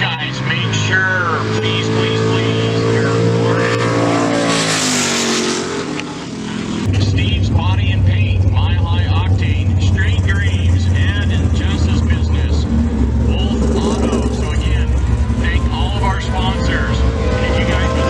guys, make sure, please, please, please, you're recorded. Steve's Body and Paint, Mile High Octane, Straight Graves, and Justice Business, Wolf Auto. So again, thank all of our sponsors. And if you guys would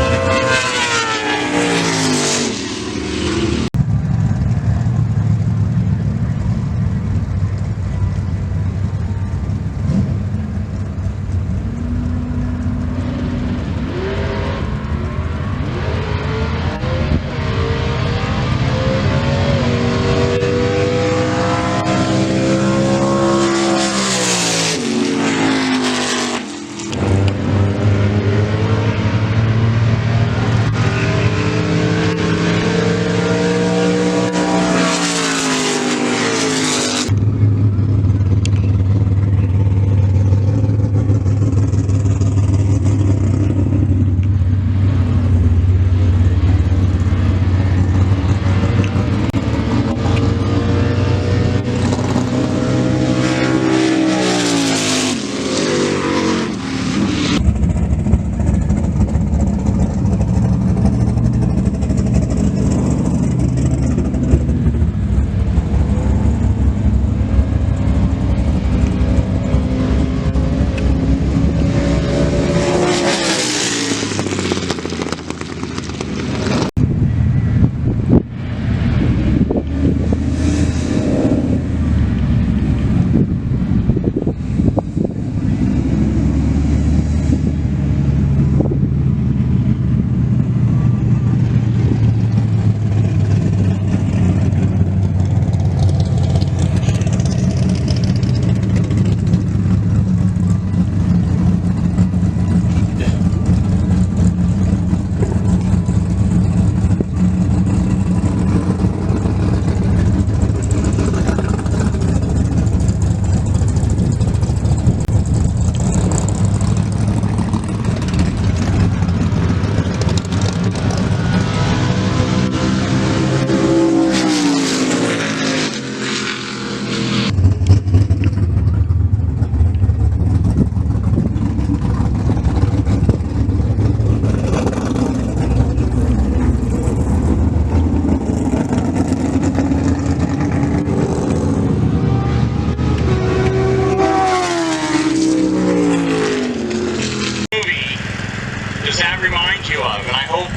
remind you of, and I hope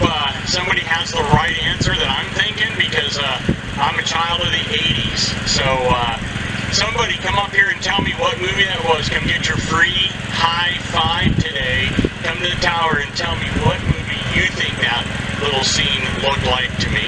somebody has the right answer that I'm thinking, because I'm a child of the 80s. So somebody come up here and tell me what movie that was. Come get your free high five today. Come to the tower and tell me what movie you think that little scene looked like to me.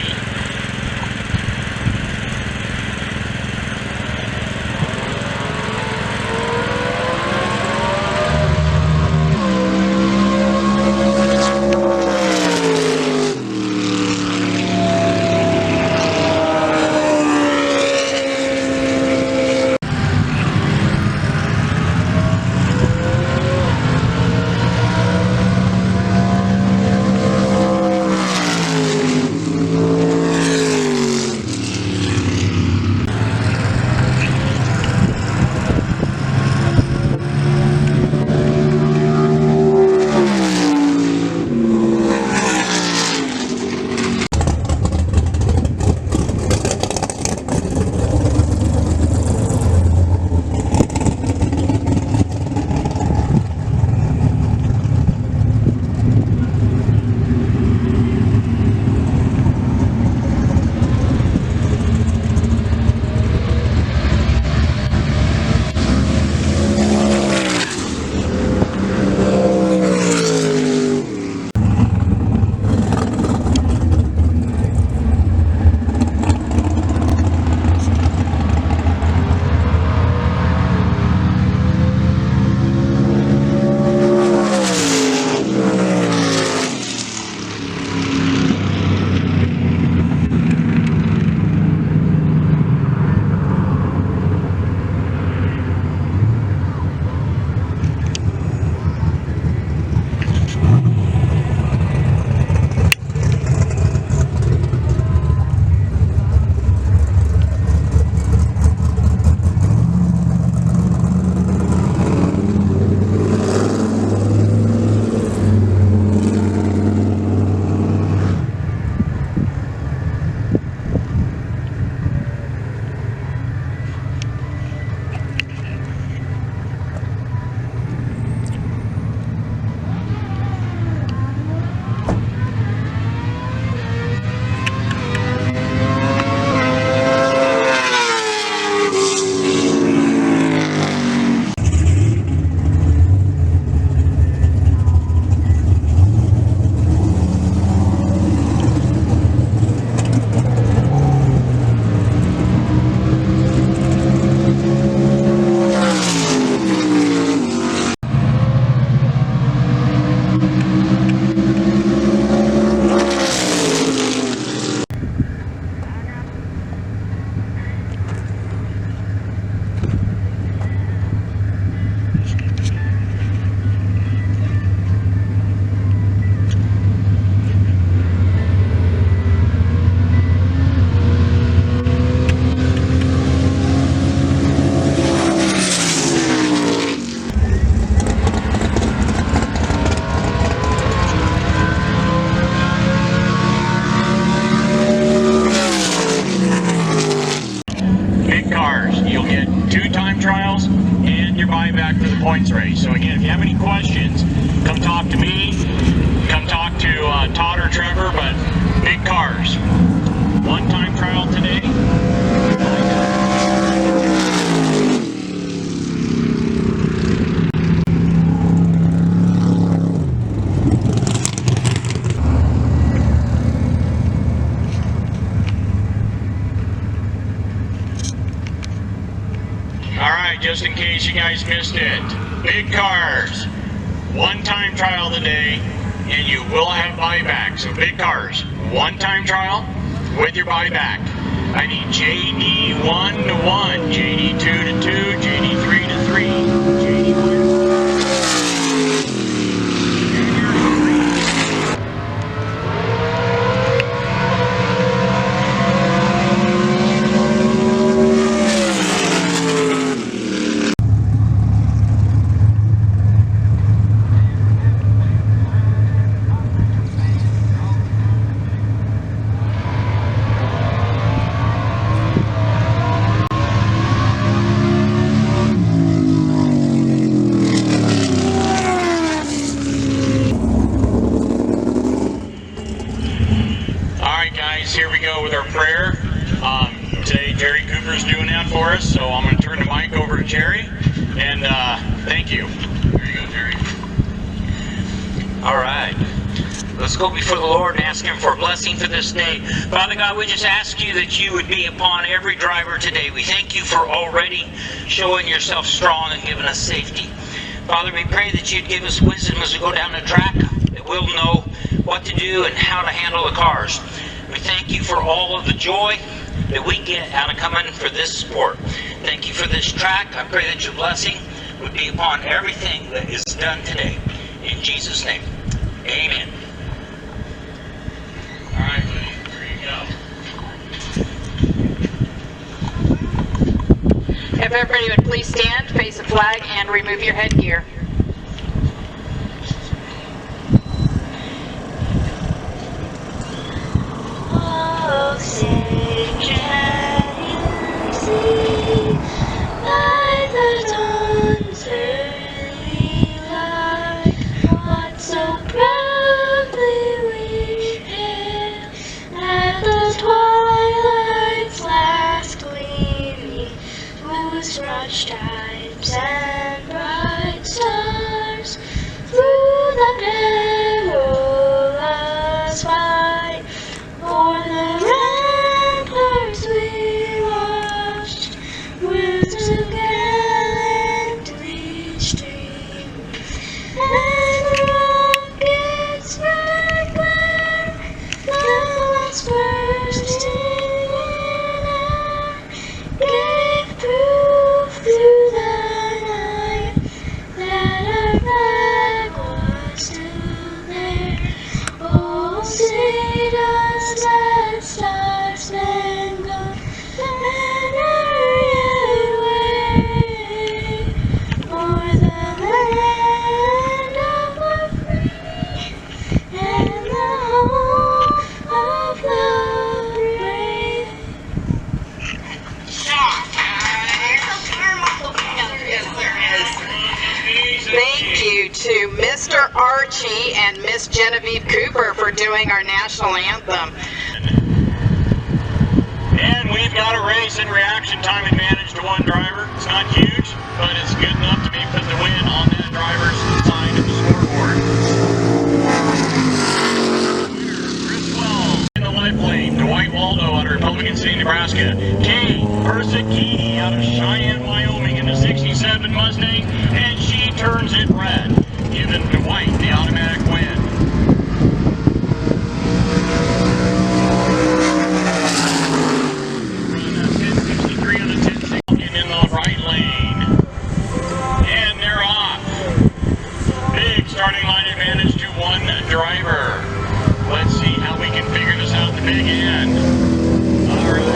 big cars. You'll get 2 time trials and your buyback for the points race. So again, if you have any questions, come talk to me, come talk to Todd or Trevor, but big cars. 1 time trial today. Just in case you guys missed it, big cars, 1 time trial today, and you will have buyback. So big cars, 1 time trial with your buyback. I need JD 1 to 1, JD 2 to 2, JD 3 to 3, JD 1 to 1. Here we go with our prayer. Today Jerry Cooper's doing that for us, so I'm going to turn the mic over to Jerry, and thank you. There you go, Jerry. All right. Let's go before the Lord and ask Him for a blessing for this day. Father God, we just ask you that you would be upon every driver today. We thank you for already showing yourself strong and giving us safety. Father, we pray that you'd give us wisdom as we go down the track, that we'll know what to do and how to handle the cars. We thank you for all of the joy that we get out of coming for this sport. Thank you for this track. I pray that your blessing would be upon everything that is done today. In Jesus' name, amen. All right, buddy, here you go. If everybody would please stand, face the flag, and remove your headgear. Oh, say can you see by the dawn's early light what so proudly we hailed at the twilight's last gleaming, whose broad stripes and bright stars through the perilous fight o'er the ramparts we watched, with the gallantly streaming, and the rockets' red glare, the last bursting in air, gave proof through the night that our flag was still there. Oh, say does that star-spangled banner yet wave o'er the land of the free and the home of the brave? Thank you to Mr. Archie and Miss Genevieve Cooper for doing our national anthem. And we've got a race in reaction time advantage to 1 driver. It's not huge, but it's good enough to be put the win on that driver's side of the scoreboard. Chris Wells in the left lane. Dwight Waldo out of Republican City, Nebraska. Kay Persicini out of Cheyenne, Wyoming in the 67 Mustang, and she turns it red, giving Dwight the automatic win. Starting line advantage to 1 driver. Let's see how we can figure this out at the big end. Alright.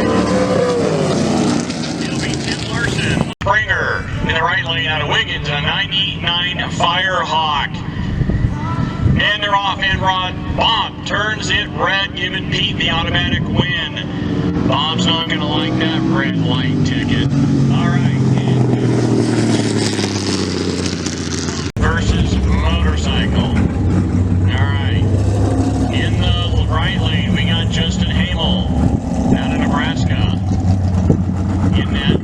It'll be Tim Larson. Springer in the right lane out of Wiggins, a 99 Firehawk. And they're off, and Rod Bob turns it red, giving Pete the automatic win. Bob's not gonna like that red light ticket. Alright. Versus motorcycle. Alright. In the right lane, we got Justin Hamel out of Nebraska. In that,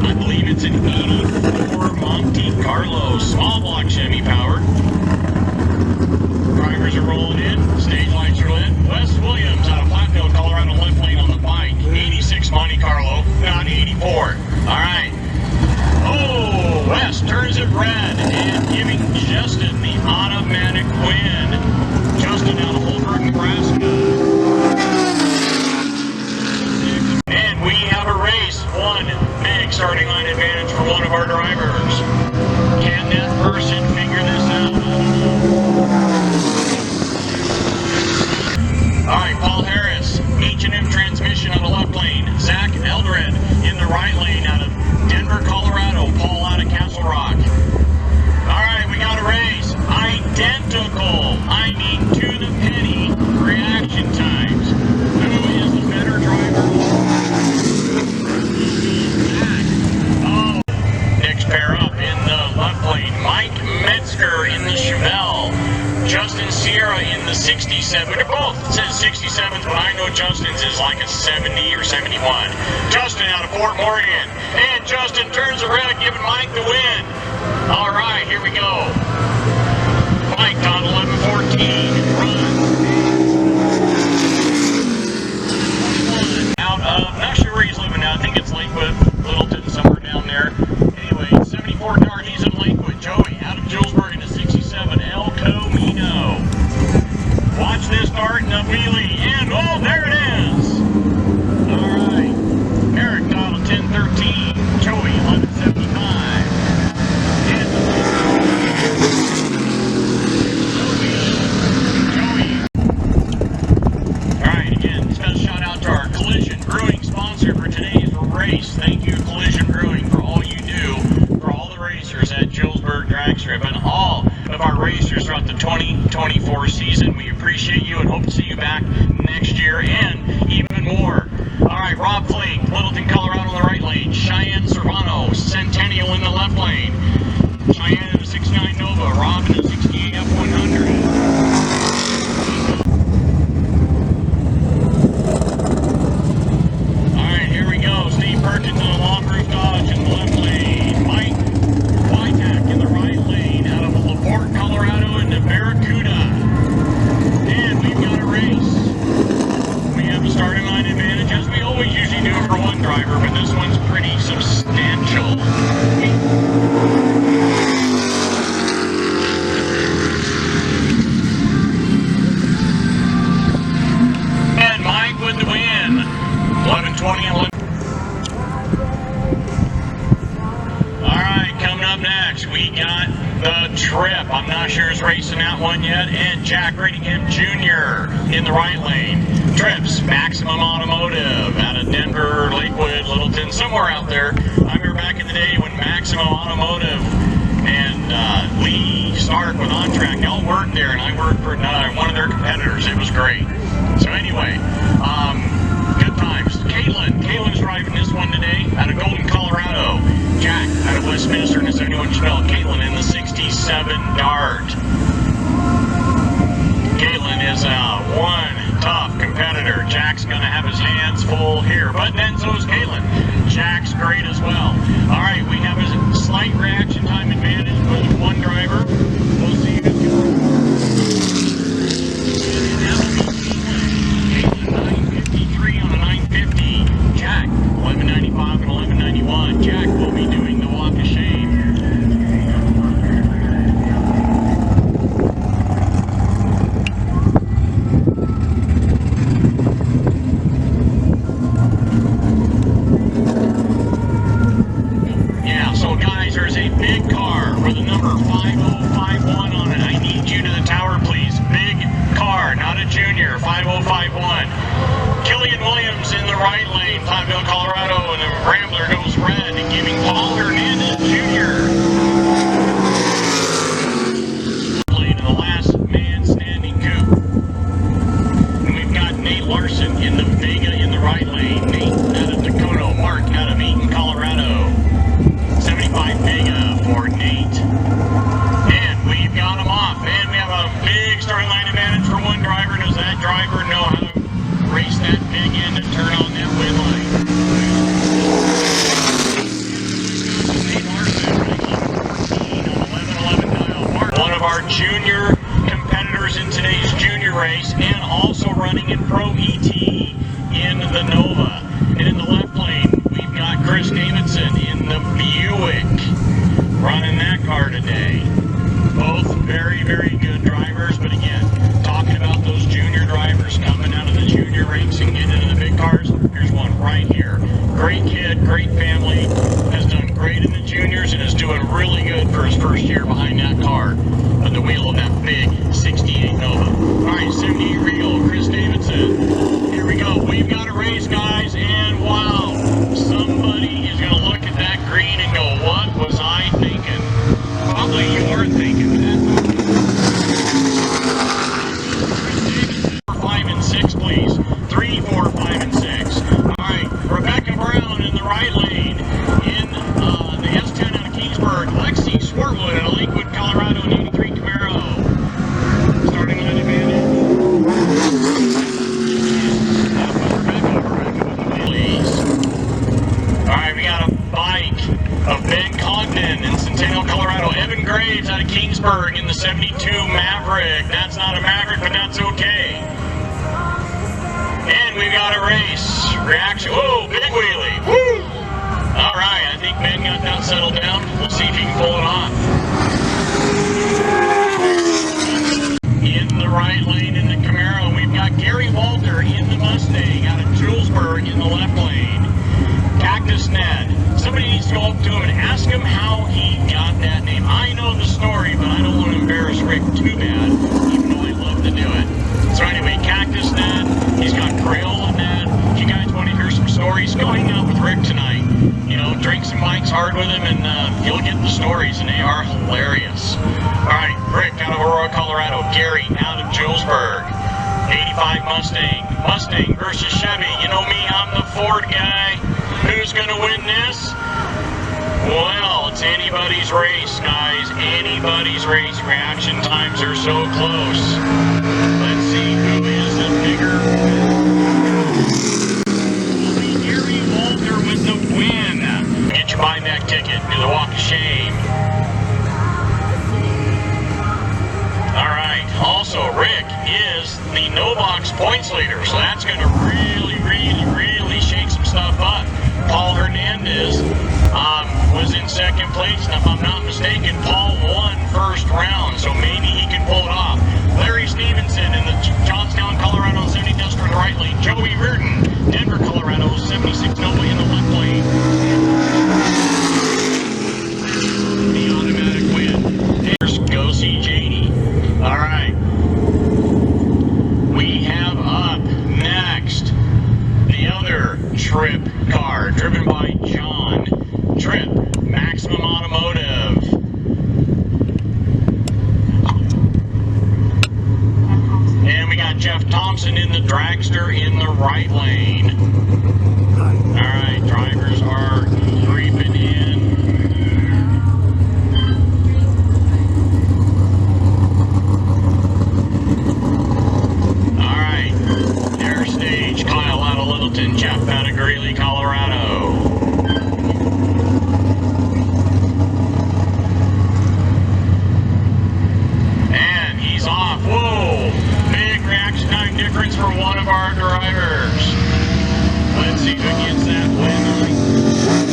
I believe it's an 84 Monte Carlo small block Chevy powered. Drivers are rolling in, stage lights are lit. Wes Williams out of Platteville, Colorado, left lane on the bike. 86 Monte Carlo, not 84. Alright. Oh, Wes turns it red and giving Justin the automatic win. Justin out of Holbrook, Nebraska. And we have a race. One big starting line advantage for one of our drivers. Can that person figure this out? Alright, Paul Harris, H&M transmission on the left lane. Zach Eldred in the right lane out of Denver, Colorado. Paul out of Castle Rock. Alright, we got a race. Identical. I mean, to the penny. Reaction times. Who is the better driver? Oh, next pair up in the left lane. Mike Metzger in the Chevelle. Justin Sierra in the 67. They're both says 67s, but I know Justin's is like a 70 or 71. Justin out of Fort Morgan. And Justin turns it red, giving Mike the win. All right, here we go. Mike on 11:14. Run. Out of, not sure where he's living now. I think it's Lakewood, Littleton, somewhere down there. Anyway, 74 car, he's in Lakewood. Joey out of Julesberg in the 67. El Camino. Watch this start in the wheelie. And, oh, there it is. All right. Eric Donald 1013. Joey 1175. And Joey. All right, again, special shout out to our Collision Brewing sponsor for today's race. Thank you, Collision Brewing, for all you do for all the racers at Julesberg Drag Strip and all of our racers throughout the 2024 season. We appreciate you and hope to see you back next year and even more. All right, Rob Flake, Littleton, Colorado in the right lane. Cheyenne Serrano, Centennial in the left lane. Cheyenne in the 69 Nova, Rob in the 68 F100. Perkins in the long roof Dodge in the left lane. Mike Wytak in the right lane out of LaPorte, Colorado into Barracuda. And we've got a race. We have a starting line advantage, as we always usually do for one driver, but this one's pretty substantial. And Mike with the win. 11:20 and 11. Up next, we got the Trip. I'm not sure who's racing that one yet. And Jack Radingham Jr. in the right lane. Trips, Maximum Automotive out of Denver, Lakewood, Littleton, somewhere out there. I remember back in the day when Maximum Automotive and Lee Stark with On Track, they all worked there, and I worked for one of their competitors. It was great. So anyway, good times. Caitlin's driving this one today out of Golden, Colorado. Jack out of Westminster in the 71 Chevelle. Caitlin in the 67 Dart. Caitlin is one tough competitor. Jack's going to have his hands full here, but then so is Caitlin. Jack's great as well. All right, we have a slight reaction time advantage with one driver. We'll see who's going. Caitlin 953 on a 950. Jack 1195 and 1191. Jack will be doing the walk of shame. Yeah, so guys, there's a big car with a number 5051 on it. I need you to the tower, please. Big car, not a junior, 5051. Killian Williams in the right lane, Platteville, Colorado, and the Rambler goes red, giving Paul Hernandez Jr. in the last man standing coupe. And we've got Nate Larson in the Vega in the right lane. junior competitors in today's junior race, and also running in Pro ET in the Nova. And in the left lane, we've got Chris Davidson in the Buick running that car today. Both very, very good drivers, but again, talking about those junior drivers coming out of the junior ranks and getting into the big cars, here's one right here. Great kid, great family, has done great in the juniors and is doing really good for his first year behind that car at the wheel of that big 68 Nova. All right, 78 Regal, Chris Davidson. Here we go. We've got a race, guys, and wow, somebody is going to look at that green and go, what was I thinking? Probably you are thinking that. 5 and 6, please. 3, 4, 5, and 6. All right, Rebecca Brown in the right lane. In the S10 out of Kingsburg, Lexi Swartwood out of Lakewood, Colorado, an 83 Camaro. Starting line advantage. Rebecca with the please. All right, we got a bike of Ben Cogden in Centennial, Colorado. Evan Graves out of Kingsburg in the 72 Maverick. That's not a Maverick, but that's okay. And we've got a race. Reaction. Whoa, big wheelie. Woo! All right, I think Ben got that settled down. We'll see if he can pull it off. In the right lane in the Camaro, we've got Gary Walter in the Mustang out of Julesberg in the left lane. Cactus Ned. Somebody needs to go up to him and ask him how he got that name. I know the story, but I don't want to embarrass Rick too bad, even though I love to do it. So anyway, Cactus Ned, he's got Crayola Ned. If you guys want to hear some stories, go hang out with Rick tonight. You know, drink some Mike's Hard with him, and you'll get the stories, and they are hilarious. All right, Rick out of Aurora, Colorado. Gary out of Julesburg. 85 Mustang. Mustang versus Chevy. You know me, I'm the Ford guy. Who's going to win this? Well, it's anybody's race, guys. Anybody's race. Reaction times are so close. Let's see who is the bigger. Will be Gary Walter with the win. Get your buyback ticket. Do the walk of shame. All right. Also, Rick is the no-box points leader, so that's going to really shake some stuff up. Paul Hernandez was in second place, and if I'm not mistaken, Paul won first round, so maybe he can pull it off. Larry Stevenson in the Johnstown, Colorado 70 Duster in the right lane. Joey Reardon, Denver, Colorado 76 Nova in the left lane. The automatic win. There's Go See JD. All right. We have up next the other Trip car driven by John Tripp, Maximum Automotive. And we got Jeff Thompson in the dragster in the right lane. All right, drivers are creeping in. All right, their stage, Kyle out of Littleton, Jeff out of Greeley, Colorado. And he's off. Whoa! Big reaction time difference for one of our drivers. Let's see who gets that win.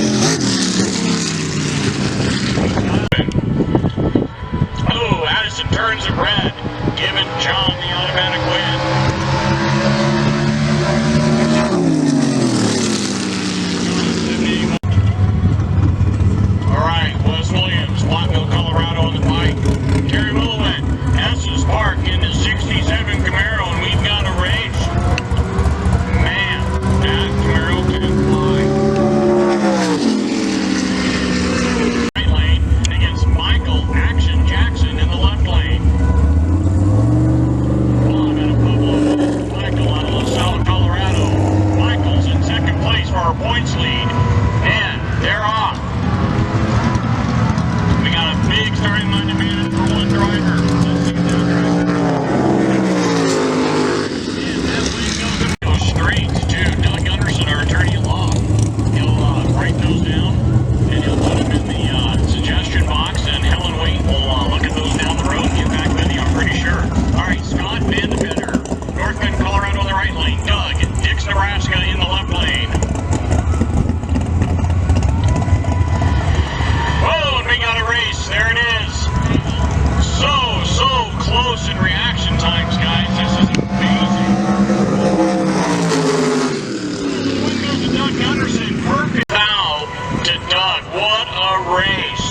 Doug, what a race.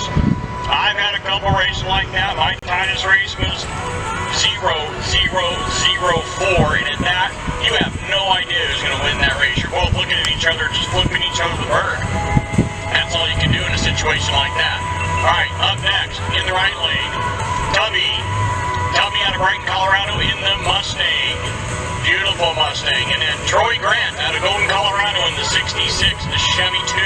I've had a couple races like that. My tightest race was 0.0004, and in that, you have no idea who's going to win that race. You're both looking at each other, just flipping each other the bird. That's all you can do in a situation like that. All right, up next, in the right lane, Tubby out of Brighton, Colorado in the Mustang. Beautiful Mustang. And then Troy Grant out of Golden, Colorado in the 66, the Chevy 2.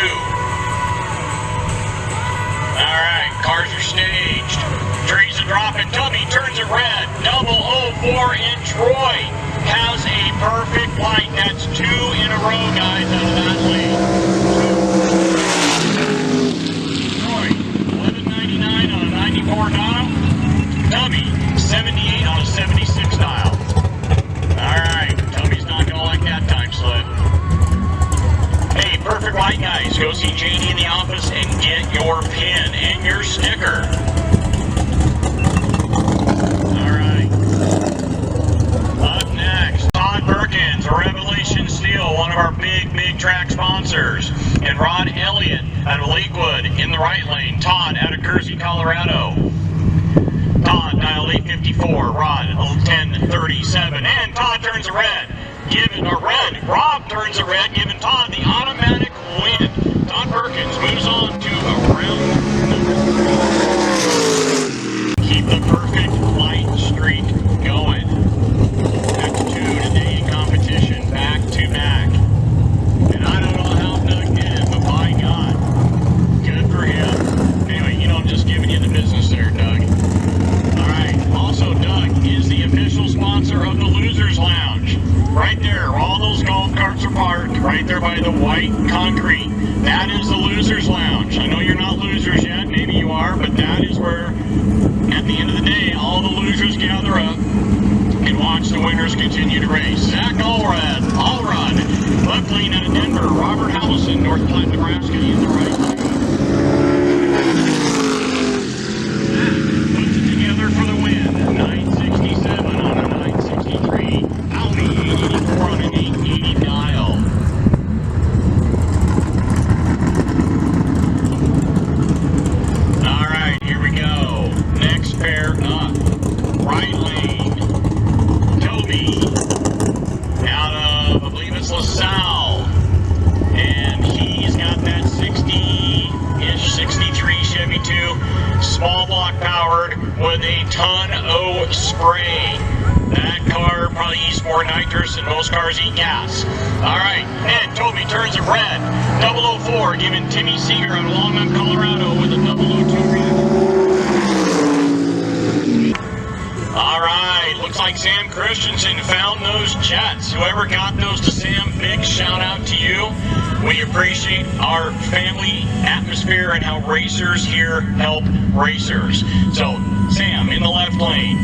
All right, cars are staged. Trees are dropping. Tubby turns it red. 004 in Troy has a perfect light. That's 2 in a row, guys, out of that lead. Troy, 1199 on a 94 dial. Tubby, 78 on a 76 dial. All right, Tubby's not going to like that time slip. Hey, perfect light, guys. Go see JD in the office and get your pin and your sticker. All right. Up next, Todd Perkins, Revelation Steel, one of our big track sponsors. And Rod Elliott out of Lakewood in the right lane. Todd out of Kersey, Colorado. Todd, dial 854, Rod, 1037, and Todd turns a red, Rob turns a red, giving Todd the automatic win. Todd Perkins moves on to round number 3. Keep the perfect light streak going. That's 2 today in competition, back to back. And I don't know how Doug did it, but by God, good for him. Anyway, I'm just giving you the business there, Doug. Also, Doug is the official sponsor of the Losers Lounge. Right there, where all those golf carts are parked, right there by the white concrete. That is the Losers Lounge. I know you're not losers yet, maybe you are, but that is where, at the end of the day, all the losers gather up and watch the winners continue to race. Zach Allrod, left lane out of Denver. Robert Hallison, North Platte, Nebraska, in the right lane. For the win, 967 on a 963, Audi 884 on an 880 dial. All right, here we go. Next pair up, right lane, Toby, out of, I believe it's LaSalle, and he's got that 60-ish, 63 Chevy 2, small block powered, with a ton of spray. That car probably eats more nitrous than most cars eat gas. All right, and Toby turns it red. 004, giving Timmy Seeger out of Longmont, Colorado with a 002 red. All right, looks like Sam Christensen found those jets. Whoever got those to Sam, big shout out to you. We appreciate our family atmosphere and how racers here help racers. So, Sam in the left lane.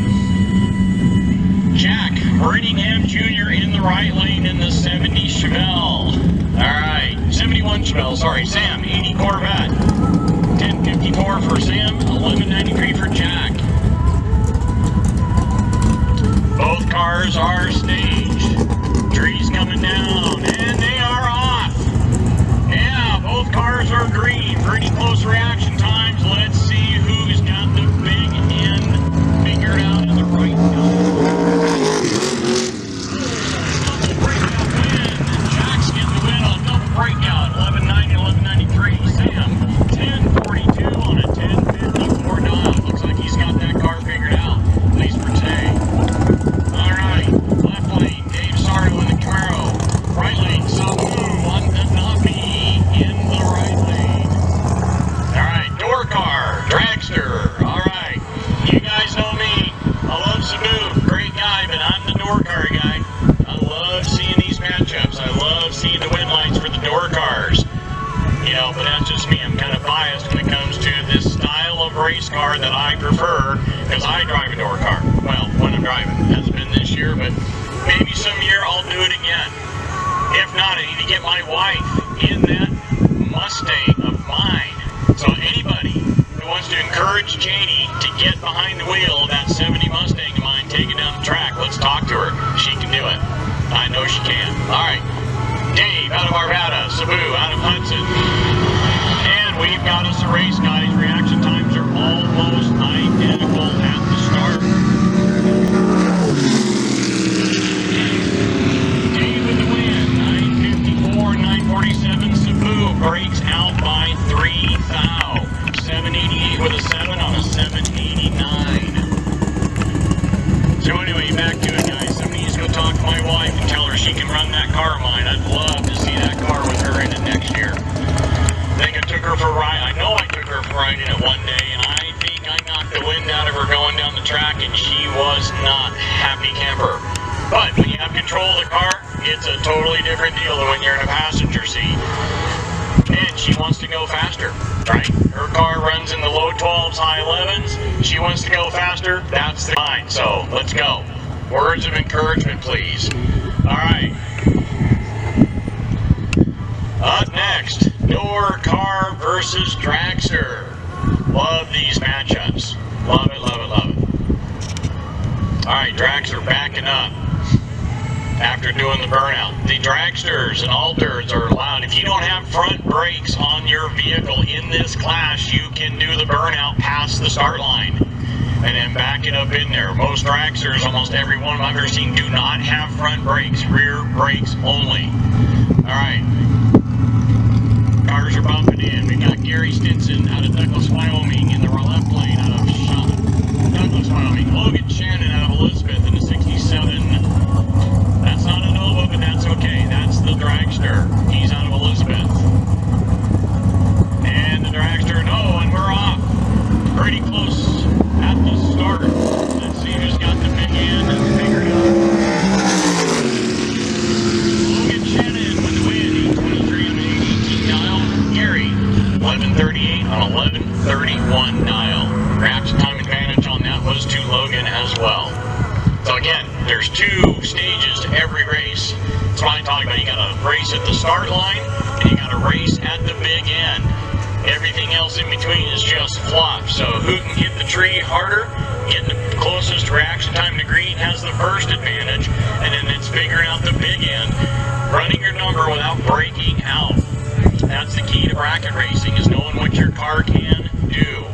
Jack Brittingham Jr. in the right lane in the 70 Chevelle. Alright, 71 Chevelle, sorry, Sam, 80 Corvette. 1054 for Sam, 1193 for Jack. Both cars are staged. Trees coming down, and they are off. Yeah, both cars are green. Pretty close reaction times. Let's see who's got the big end figured out in the right double breakout win. Jack's getting the win on double breakout. 1190, 1193. Sam, 1042 on a 1054 dial. Looks like he's got that car figured out, at least for today. All right, left lane, Dave Sardo in the Camaro. Right lane, Sabu on the Navi in the right lane. All right, door car, dragster. All right, you guys know me. I love Sabu, great guy, but I'm the door car guy. I love seeing these matchups. I love seeing the win lights for the door cars. But that's just me. I'm kind of biased when it comes to this style of race car that I prefer, because I drive a door car. Well, when I'm driving. It hasn't been this year, but maybe some year I'll do it again. If not, I need to get my wife in that Mustang of mine. So anybody who wants to encourage Janie to get behind the wheel of that 70 Mustang of mine, take it down the track, let's talk to her. She can do it. I know she can. All right. Dave out of Arvada, Sabu out of Hudson, and And we've got us a race, guys. Reaction times are almost identical at the start. Dave with the win, 954, 947. Sabu breaks out by 3 thou. 788 with a 7 on a 789. So anyway, back to it, guys. Somebody needs to go talk to my wife and tell her she can run that car of mine. I'd love to see that car with her in it next year. I think I took her for a ride. I know I took her for a ride in it one day, and I think I knocked the wind out of her going down the track, and she was not happy camper. But when you have control of the car, it's a totally different deal than when you're in a passenger seat. And she wants to go faster, right? Her car runs in the low 12s, high 11s. She wants to go faster. That's the line. So let's go. Words of encouragement, please. All right. Up next, Door Car versus Dragster. Love these matchups. Love it, love it, love it. All right, Dragster backing up after doing the burnout. The Dragsters and Alters are allowed. If you don't have front brakes on your vehicle in this class, you can do the burnout past the start line and then back it up in there. Most Dragsters, almost every one I've ever seen, do not have front brakes, rear brakes only. All right. Cars are bumping in. We got Gary Stinson out of Douglas, Wyoming in the left lane out of Douglas, Wyoming. Logan Shannon out of Elizabeth in the 67. That's not a Nova, but that's okay. That's the Dragster. He's out of Elizabeth. And the Dragster, no, and we're off. Pretty close at the start. Let's see who's got the big end figured out. Logan Shannon with the win, 823 on the 18 dial. Gary, 1138 on 1131 dial. Reaction time advantage on that was to Logan as well. So again, there's 2 stages to every race. That's what I'm talking about. You got a race at the start line, and you got a race at the big end. Everything else in between is just fluff. So who can hit the tree harder, getting the closest reaction time to green has the first advantage, and then it's figuring out the big end, running your number without breaking out. That's the key to bracket racing, is knowing what your car can do.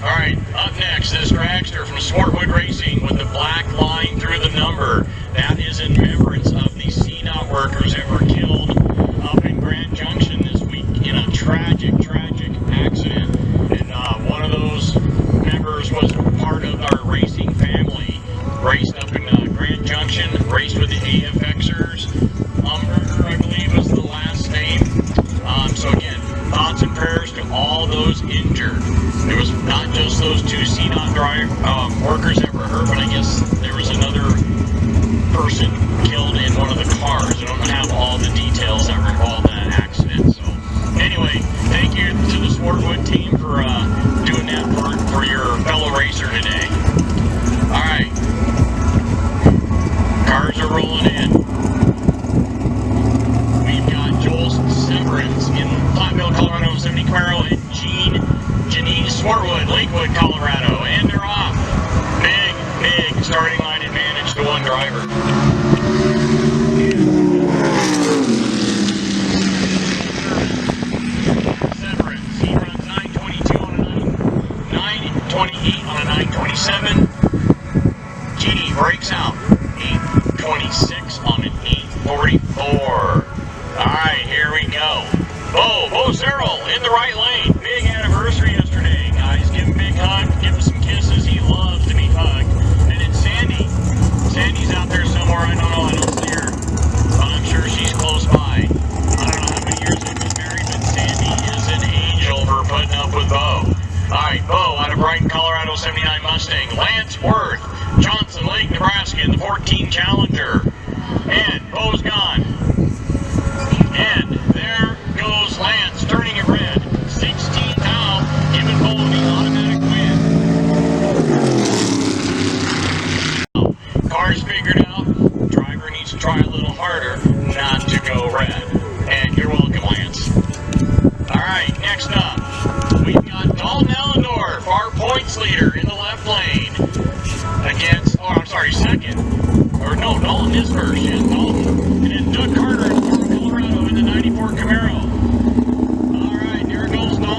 All right, up next, this Dragster from Swartwood Racing with the black line through the number. That is in remembrance of the CDOT workers that were killed up in Grand Junction this week in a tragic accident. And one of those members was part of our racing family. Raced up in Grand Junction, raced with the AFXers. Umberger, I believe, was the last name. So again, thoughts and prayers to all those injured. There was not just those 2 CDOT workers that were hurt, but I guess there was another person killed in one of the cars. I don't have all the details that were involved in that accident. So anyway, thank you to the Swartwood team for doing that for your fellow racer today. All right, cars are rolling in. We've got Joel Severance in Platteville, Colorado, 70 Camaro, and Janine Swartwood, Lakewood, Colorado, and they're off. Big starting line advantage to one driver. Severance, he runs 922 on a 928 on a 927. Genie breaks out 826 on an 844. Alright, here we go. Bo Cyril in the right lane. Big anniversary yesterday, guys. Give him a big hug, give him some kisses. He loves to be hugged. And it's Sandy. Sandy's out there somewhere. I don't know. I don't see her. But I'm sure she's close by. I don't know how many years they've been married, but Sandy is an angel for putting up with Bo. Alright, Bo out of Brighton, Colorado, 79 Mustang. Lance Worth, Johnson Lake, Nebraska, in the 14 Challenger. And Bo's gone. And there goes Lance, turning it red. 16 thou, giving Bo the automatic win. Car's figured out. Driver needs to try a little harder not to go red. And you're welcome, Lance. Alright, next up, we've got Dalton Allendorf, our points leader in the left lane. Second. Or no, Dalton is first. Yeah, Dalton. And then Doug Carter from Colorado in the 94 Camaro. Alright, here goes Dalton.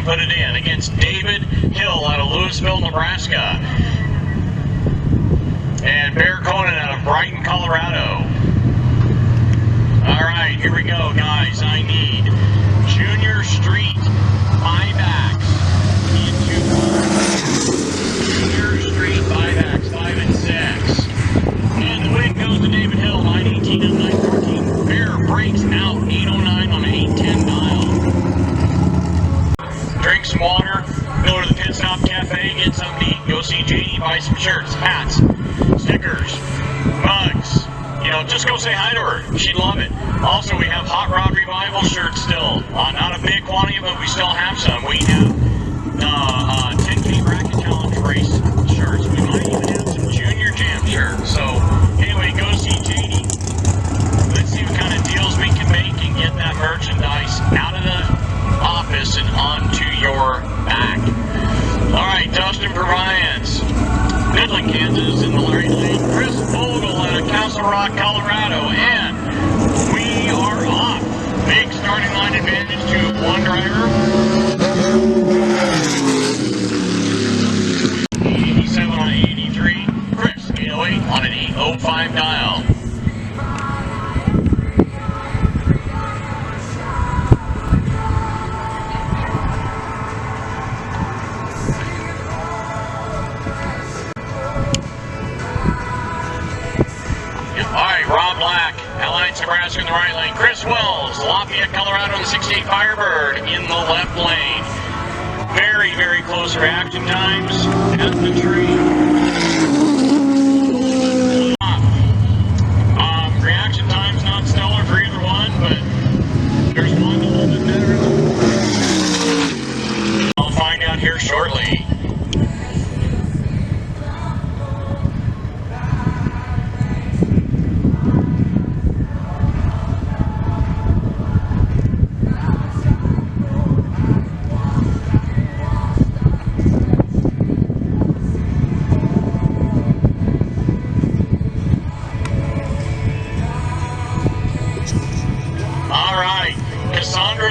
put it in against David Hill out of Louisville, Nebraska. And Bear Conan out of Brighton, Colorado. Alright, here we go, guys. I need Junior Street buybacks into Junior Street buybacks 5 and 6. And the win goes to David Hill, 918 and 914. Bear breaks out 809 on an 810 dial. Drink some water, go to the Pit Stop Cafe, get something to eat, go see Janie, buy some shirts, hats, stickers, mugs. You know, just go say hi to her. She'd love it. Also, we have Hot Rod Revival shirts still. Not a big quantity, but we still have some. We have 10K Bracket Challenge race shirts. We might even have some Junior Jam shirts. So, anyway, go see Janie. Let's see what kind of deals we can make and get that merchandise out of the office and onto your back. Alright, Dustin Provence, Midland, Kansas in the right lane. Chris Vogel out of Castle Rock, Colorado. And we are off. Big starting line advantage to one driver. 87 on 83. Chris, 808 on an 805 dial. Rob Black, Alliance, Nebraska in the right lane. Chris Wells, Lafayette, Colorado in the 68 Firebird in the left lane. Very, very close reaction times at the tree. Reaction times not stellar for either one, but there's one a little bit better. I'll find out here shortly.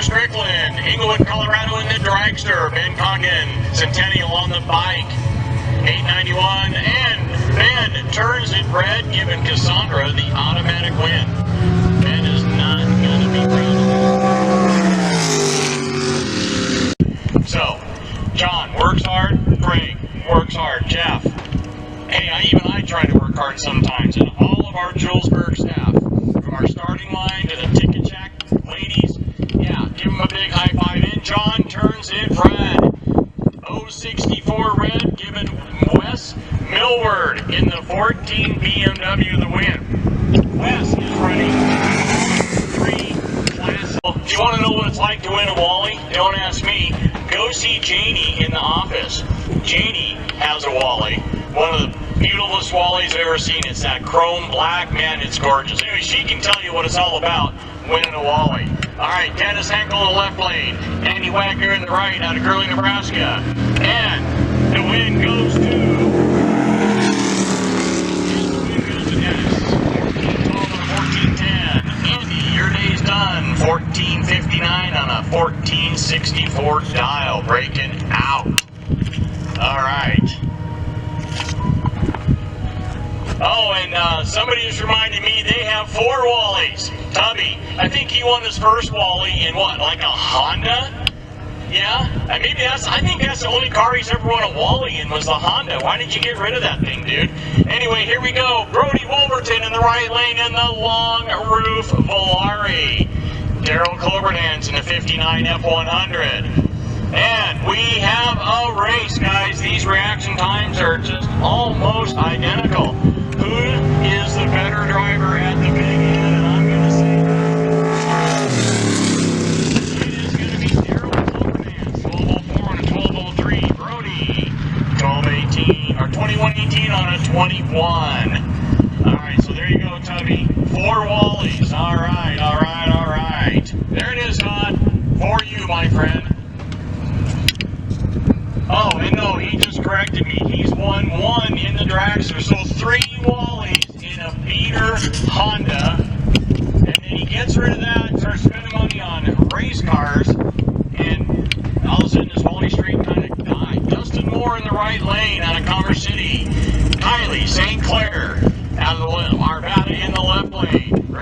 Strickland, Inglewood, Colorado in the dragster. Ben Congdon, Centennial on the bike. 891, and Ben turns it red, giving Cassandra the automatic win. Ben is not going to be proud. So, John works hard. Craig works hard. Jeff. Hey, I try to work hard sometimes. And all of our Julesberg staff, from our starting line to the ticket check, ladies, yeah, give him a big high five. And John turns it red. 064 red, giving Wes Millward in the 14 BMW the win. Wes is running 3 class. If you want to know what it's like to win a Wally, don't ask me. Go see Janie in the office. Janie has a Wally. One of the beautifulest Wallies I've ever seen. It's that chrome black. Man, it's gorgeous. Anyway, she can tell you what it's all about, winning a Wally. Alright, Dennis Henkel in the left lane. Andy Wagner in the right out of Gurley, Nebraska. And the win goes to Dennis. 14-12 on a 14-10. Andy, your day's done. 14-59 on a 14-64 dial. Breaking out. Alright. Oh, and somebody just reminded me they have 4 Wallies. Tubby, I think he won his first Wally in what, like a Honda? Yeah? And maybe I think that's the only car he's ever won a Wally in was the Honda. Why did you get rid of that thing, dude? Anyway, here we go. Brody Wolverton in the right lane in the long roof Volare. Daryl Clobertans in the 59 F100. And we have a race, guys. These reaction times are just almost identical. Who is the better driver at the big end? And I'm going to say it is going to be Daryl Clobertans. 1204 on a 1203. Brody, 1218 or 2118 on a 21. All right, so there you go, Tubby. 4 Wallies. All right, all right, all right. There it is, Todd. For you, my friend. Oh, and no, he just corrected me. He's won 1 in the dragster, so 3 Wallies in a beater Honda. And then he gets rid of that and starts spending money on race cars, and all of a sudden his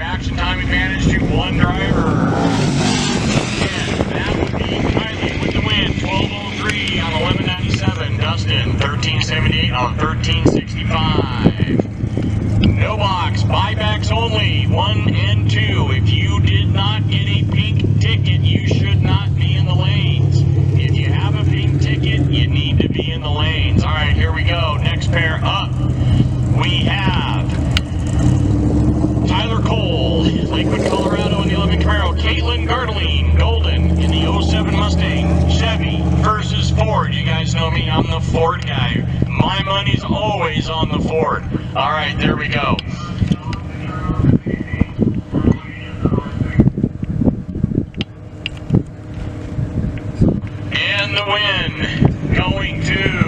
reaction time advantage to one driver. And that would be Kylie with the win, 1203 on 1197. Dustin, 1378 on 1365. No box, buybacks only, 1 and 2. If you did not get a pink ticket, you should not be in the lanes. If you have a pink ticket, you need to be in the lanes. All right, here we go. Next pair up. We have Tyler Cole, Lakewood, Colorado in the 11 Camaro. Caitlin Gardeline, Golden in the 07 Mustang. Chevy versus Ford. You guys know me, I'm the Ford guy. My money's always on the Ford. All right, there we go. And the win going to...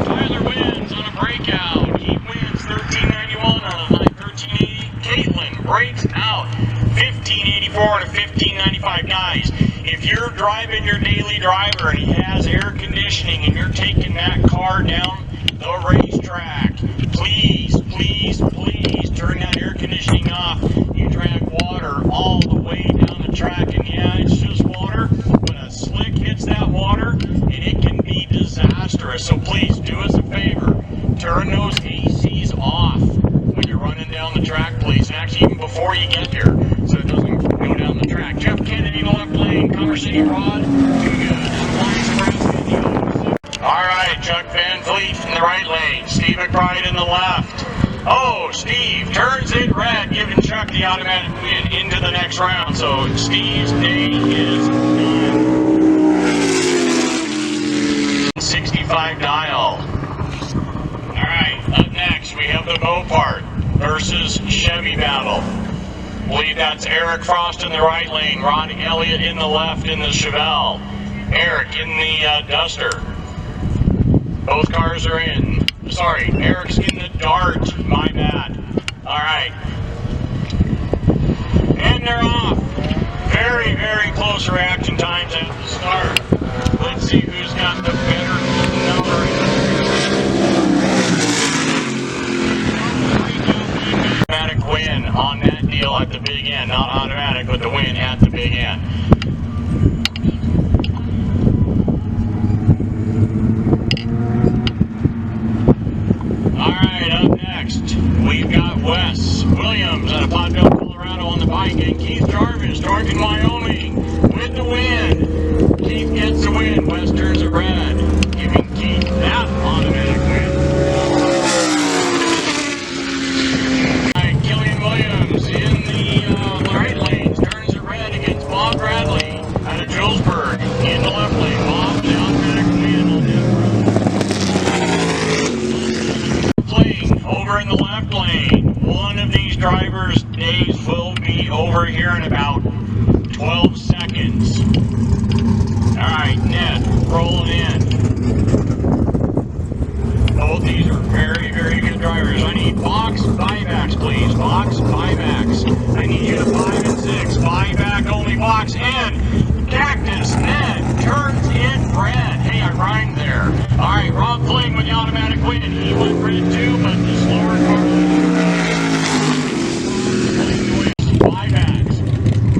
Tyler wins on a breakout. He wins 1391 on a 1380. Caitlin breaks out 1584 to 1595. Guys, if you're driving your daily driver and he has air conditioning and you're taking that car down the racetrack, please, please, please turn that air conditioning off. You drag water all the way down the track, and yeah, it's just water, but a slick hits that water and it can be disastrous. So please do us a favor, turn those ACs off when you're running down the track, please, and actually even before you get here, so it doesn't go down the track. Jeff Kennedy in the left lane, Commerce City Rod, too good. Alright, Chuck Van Fleet in the right lane, Steve McBride in the left. Oh, Steve turns it red, giving Chuck the automatic win into the next round. So Steve's day is done. 65 dial. Alright, up next we have the Mopar versus Chevy battle. I believe that's Eric Frost in the right lane, Ron Elliott in the left in the Chevelle. Eric in the Duster. Both cars are in. Sorry, Eric's in the Dart. My bad. Alright. And they're off. Very, very close reaction times at the start. Let's see who's got the better number. Automatic win on that deal at the big end. Not automatic, but the win at the big end. Alright, up next, we've got Wes Williams out of Pottville, Colorado on the bike, and Keith Jarvis, Dorkin, Wyoming, with the win. Keith gets the win. Wes turns it red, giving Keith that automatic win. Alright, Killian Williams in the right lanes, turns it red against Bob Bradley out of Julesberg in the left lane. Bob, the automatic win on this road. Over in the left lane, one of these drivers' days will be over here in about 12 seconds. Alright, Ned, rolling in. Both these are very, very good drivers. I need box buybacks, please. Box buybacks. I need you to 5 and 6. Buyback only box. And Cactus Ned turns in red. Hey, I rhymed there. Alright, Rob Fling with the automatic win. He went red too, but the slower car buybacks.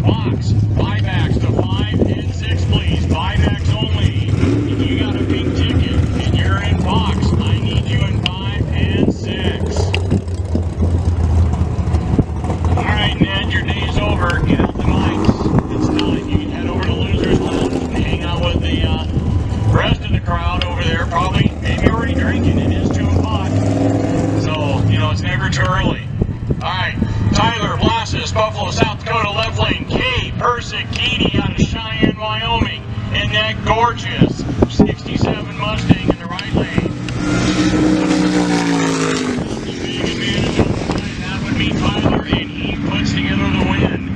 Box buybacks to 5 and 6, please. Buybacks only. If you got a pink ticket and you're in box, I need you in 5 and 6. Alright, Ned, your day's over. Get out the mics. It's done. You can head over to Losers Lounge and hang out with the rest of the crowd over there. Probably, maybe already drinking. It is 2 o'clock. So, you know, it's never too early. Alright, Tyler Blassis, Buffalo, South Dakota, left lane. Kay Persicini out of Cheyenne, Wyoming, in that gorgeous 67 Mustang in the right lane. That would be Tyler, and he puts together the win.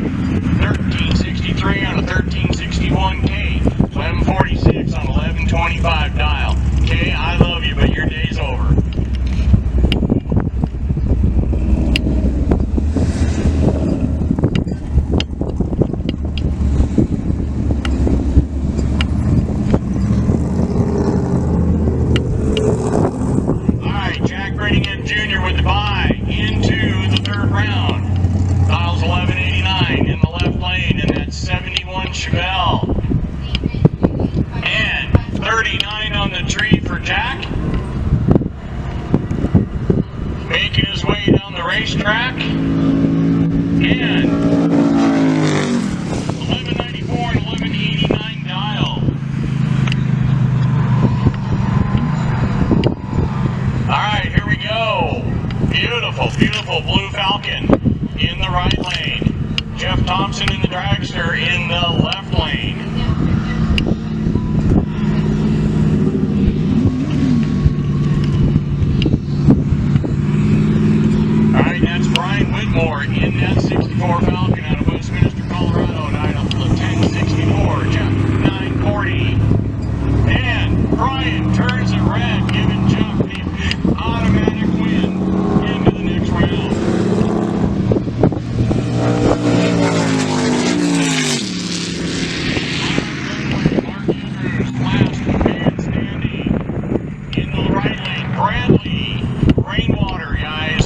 1363 on a 1361K, 1146 on 1125 dial. Kay, I love you, but your day's over. way down the racetrack. And 1194 and 1189 dial. Alright, here we go. Beautiful, beautiful Blue Falcon in the right lane. Jeff Thompson in the dragster in the left lane. Alright, that's Brian Whitmore in that 64 Falcon out of Westminster, Colorado, died of 1064, Jeff 940. And Brian turns it red, giving Jeff the automatic win into the next round. Mark Andrews, last man standing in the right lane. Bradley Rainwater, guys,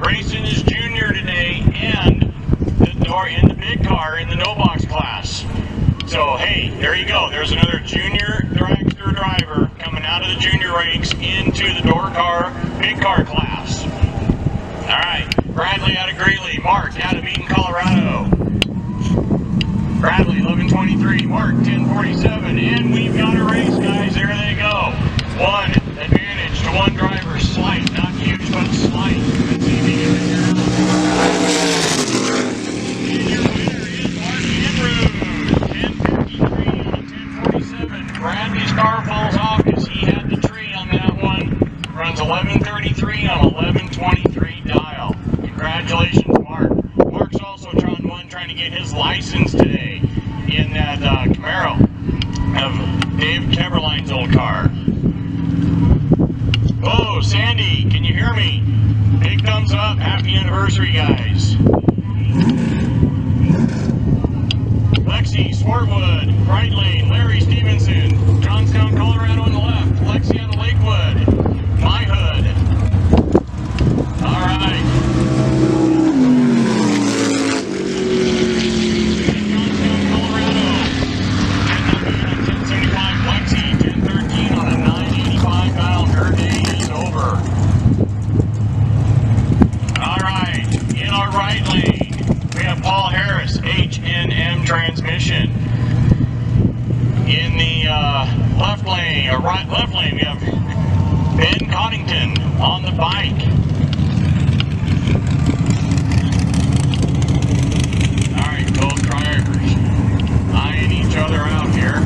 racing his junior today and in the big car in the no box class. So hey, there you go. There's another junior dragster driver coming out of the junior ranks into the door car, big car class. All right, Bradley out of Greeley, Mark out of Eden, Colorado. Bradley 1123, Mark 1047, and we've got a race, guys. There they go. One advantage to one driver, slight, not huge, but slight. Let's see if he can figure it out. And your winner is Mark Andrews, 1053 on a 1047. Bradley's car falls off because he had the tree on that one. Runs 1133 on 1123 dial. Congratulations, Mark. Mark's also trying to get his license today in that Camaro of Dave Keverline's old car. Whoa, Sandy, can you hear me? Big thumbs up. Happy anniversary, guys. Lexi Swartwood, right lane. Larry Stevenson, Johnstown, Colorado on the left. Lexi on the Lakewood. My hood. All right. Johnstown, Colorado. 1075. Lexi 1013 on a 985 dial. Her day is over. All right. In our right lane, we have Paul Harris, H&M transmission. In the left lane, we have Ben Coddington on the bike. All right, both drivers eyeing each other out here.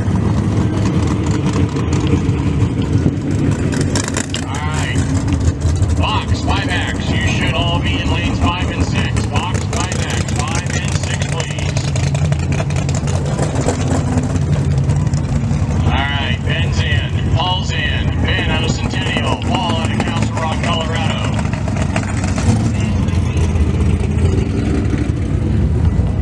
All right, box 5X. You should all be in lanes 5 and 6. Box 5X, 5 and 6, please. Alright, Ben's in, Paul's in. Ben out of Centennial, Paul out of Castle Rock, Colorado.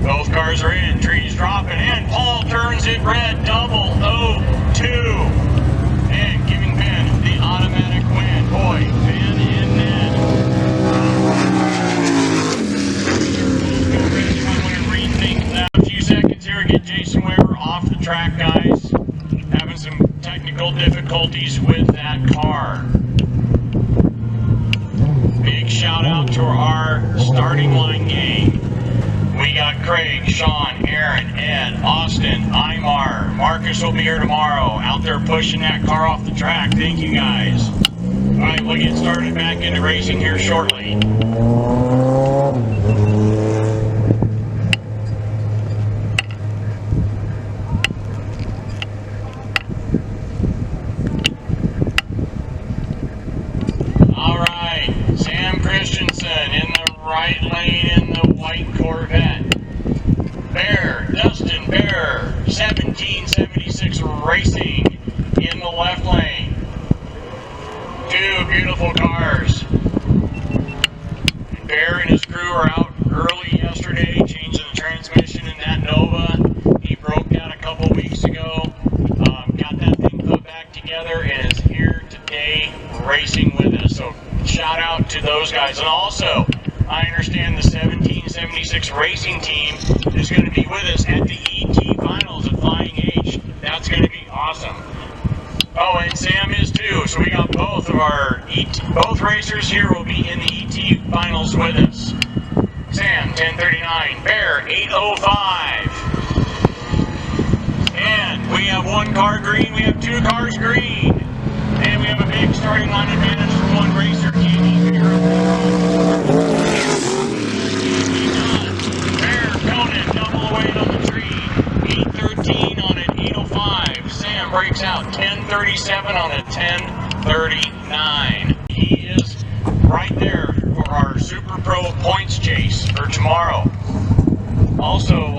Both cars are in, trees dropping, and Paul turns it red, double 0-2. And giving Ben the automatic win. Boy, Ben in net. I want to rethink that a few seconds here, get Jason Weber off the track, guys. Having some technical difficulties with that car. Big shout out to our starting line gang. We got Craig, Sean, Aaron, Ed, Austin, Imar. Marcus will be here tomorrow, out there pushing that car off the track. Thank you, guys. All right, we'll get started back into racing here shortly. All right, Sam Christensen in the right lane in the white Corvette. Bear, Dustin Bear, 1776 Racing in the left lane. Two beautiful cars. Bear and his crew are out early yesterday changing the transmission in that Nova. He broke that a couple weeks ago. Got that thing put back together and is here today racing with us. So shout out to those guys. And also, I understand the 1776 racing team is going to be with us at the ET Finals at Flying H. That's going to be awesome. Oh, and Sam is too. So we got both of our both racers here will be in the ET finals with us. Sam 10:39, Bear 8:05. And we have one car green, we have two cars green. And we have a big starting line advantage for one racer, Katie. Bear, Conan, double away on the tree. 8:13 on an 8:05. Sam breaks out 10:37 on a 10:39. He is right there for our Super Pro points chase for tomorrow. Also,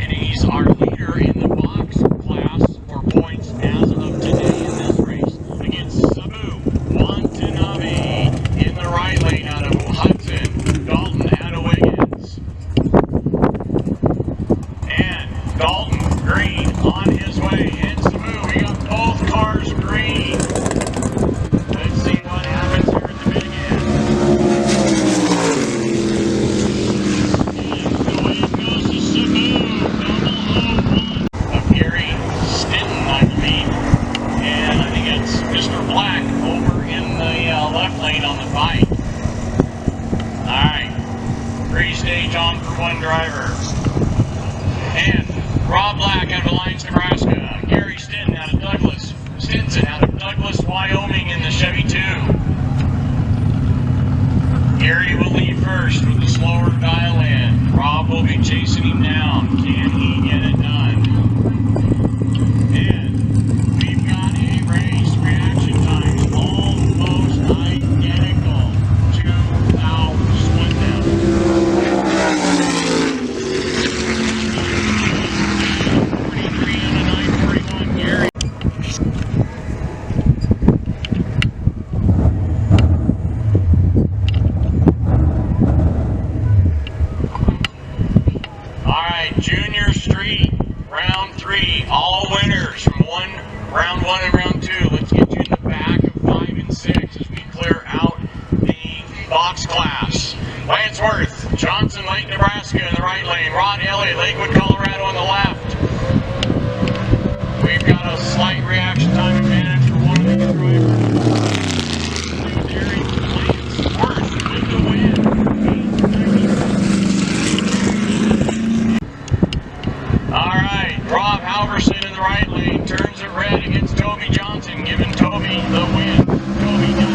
and he's our leader in the box class for points as of today in this race against Sabu Watanabe in the right lane out of Hudson, Dalton out of Wiggins. And Dalton green on his way, and Sabu, we got both cars green. Let's see what happens here at the big end. And the wave goes to Sabu, 001 of Gary Stinton, I believe. And I think it's Mr. Black over in the left lane on the bike. Alright, three-stage on for one driver. And Rob Black out of Alliance, Nebraska. Gary Stinson out of Douglas, Wyoming in the Chevy 2. Gary will lead first with the slower dial in. Rob will be chasing him down. Can he get it done? And we've got a race. Reaction times almost identical. 2,000 split them. 43 and a 941, Gary. Alright, Junior Street, round 3, all winners from round 1 and round 2. Let's get you in the back of 5 and 6 as we clear out the box class. Lanceworth, Johnson Lake, Nebraska in the right lane. Rod Elliott, Lakewood, Colorado on the left. We've got a slight reaction time advantage for one of the drivers. Lanceworth with the win. 8:90. Alright, Rob Halverson in the right lane turns it red against Toby Johnson, giving Toby the win. Toby down.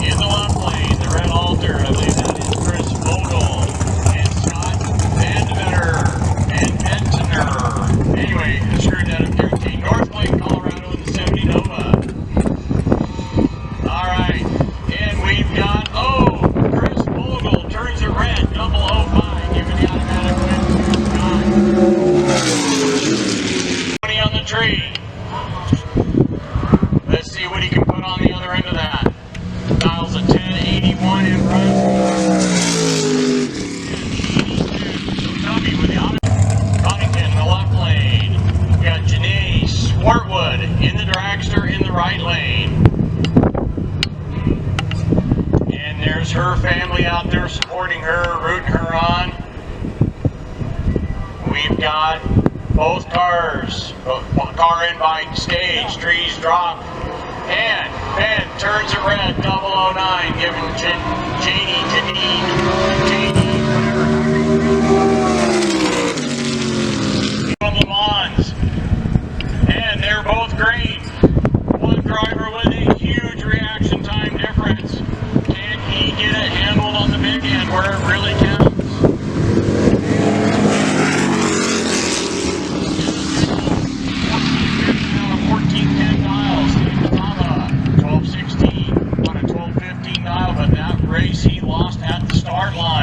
In the left lane, the red altar, I believe that is Chris Vogel and Scott Vandevetter and Bentner. Anyway, I screwed that up there. Okay, North Lake, Colorado in the 70 Nova. Alright, and we've got, Chris Vogel turns it red, 005, giving the automatic win to Scott. 20 on the tree. Let's see what he can put on the other end of that. Dials a 1081 in front. Toby with the Connington in the left lane. We got Janae Swartwood in the dragster in the right lane. And there's her family out there supporting her, rooting her on. We've got both cars, car and bike stage, trees drop. And Ben turns it red, 009, giving Janine, whatever. Le Mans. And they're both great. One driver with a huge reaction time difference. Can he get it handled on the big end where it really counts? 1410 dials. 1216 on a 1215 dial, but that race he lost at the start line.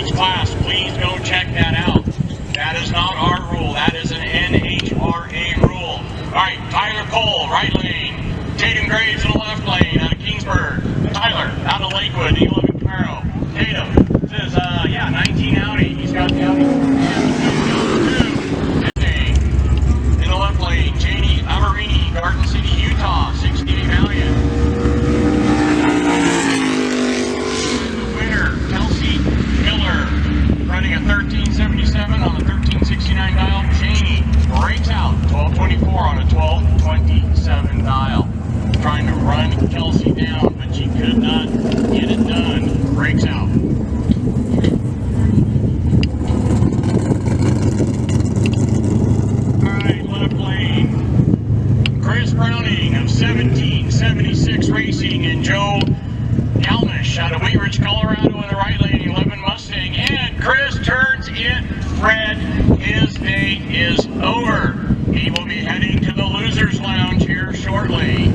each class. Please go check that out. That is not our rule. That is an NHRA rule. All right, Tyler Cole, right lane. Tatum Graves in the left lane out of Kingsburg. Tyler out of Lakewood, the 11 Camaro. Tatum says, 19 Audi. He's got the Audi. In the left lane, Janie Amarini, Garden City, Utah, 68 Valiant. The winner, Kelsey Miller, running a 1377 on the 1369 dial. Janie breaks out 1224 on a 1227 dial. Trying to run Kelsey down, but she could not get it done. Breaks out. Alright, left lane. Chris Browning of 1776 Racing and Joe Galnish out of Wheat Ridge, Colorado in the right lane, 11 Mustang. And Chris turns it red. His day is over. He will be heading to the Losers Lounge here shortly.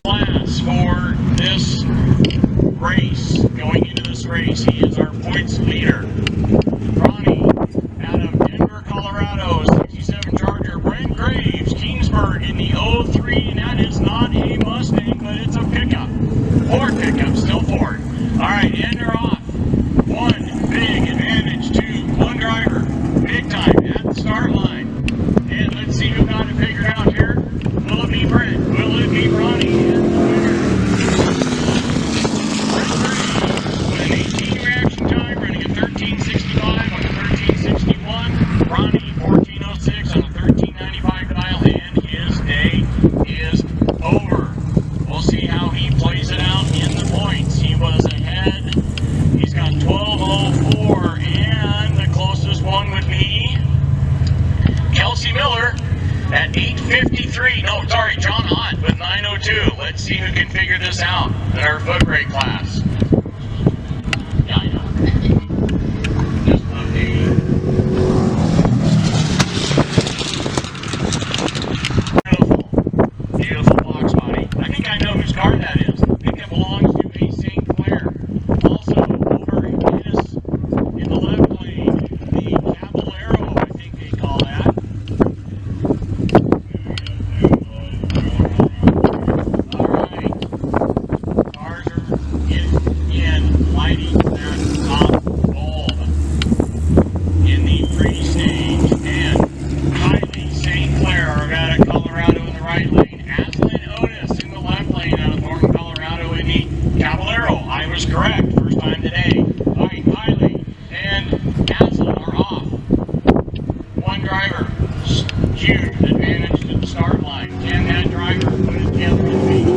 Class for this race. Going into this race, he is our points leader. Ronnie out of Denver, Colorado, 67 Charger. Brent Graves, Kingsburg in the 03, and that is not a Mustang, but it's a pickup. Ford pickup, still Ford. All right, and they're off. One big advantage to one driver. Big time at the start line. And let's see who got it figured out here. Will it be Brent? Will it be Ronnie? And the winner. Brent Graves with an 18 reaction time, running a 1365 on the 1361. Ronnie 1406 on the 1395 dial, and his day is over. We'll see how he plays it out in the points. He was ahead. He's got 1204, and the closest one would be Kelsey Miller at 853. No, sorry, John Ott with 902. Let's see who can figure this out in our foot brake class. Yeah, I know. Just love beautiful box body. I think I know whose car that is. I think it belongs to a St. Clair. Also, over in the left lane, the Caballero, I think they call that. Alright. Cars are in lighting that top bulb in the pre-stage. And Kylie St. Clair out of Colorado in the right lane. Aslan Otis in the left lane out of Thornton, Colorado in the Caballero. I was correct. First time today. Alright, Kylie and Aslan are off. One driver. Huge advantage to the start line. Can that driver put it together in the lead?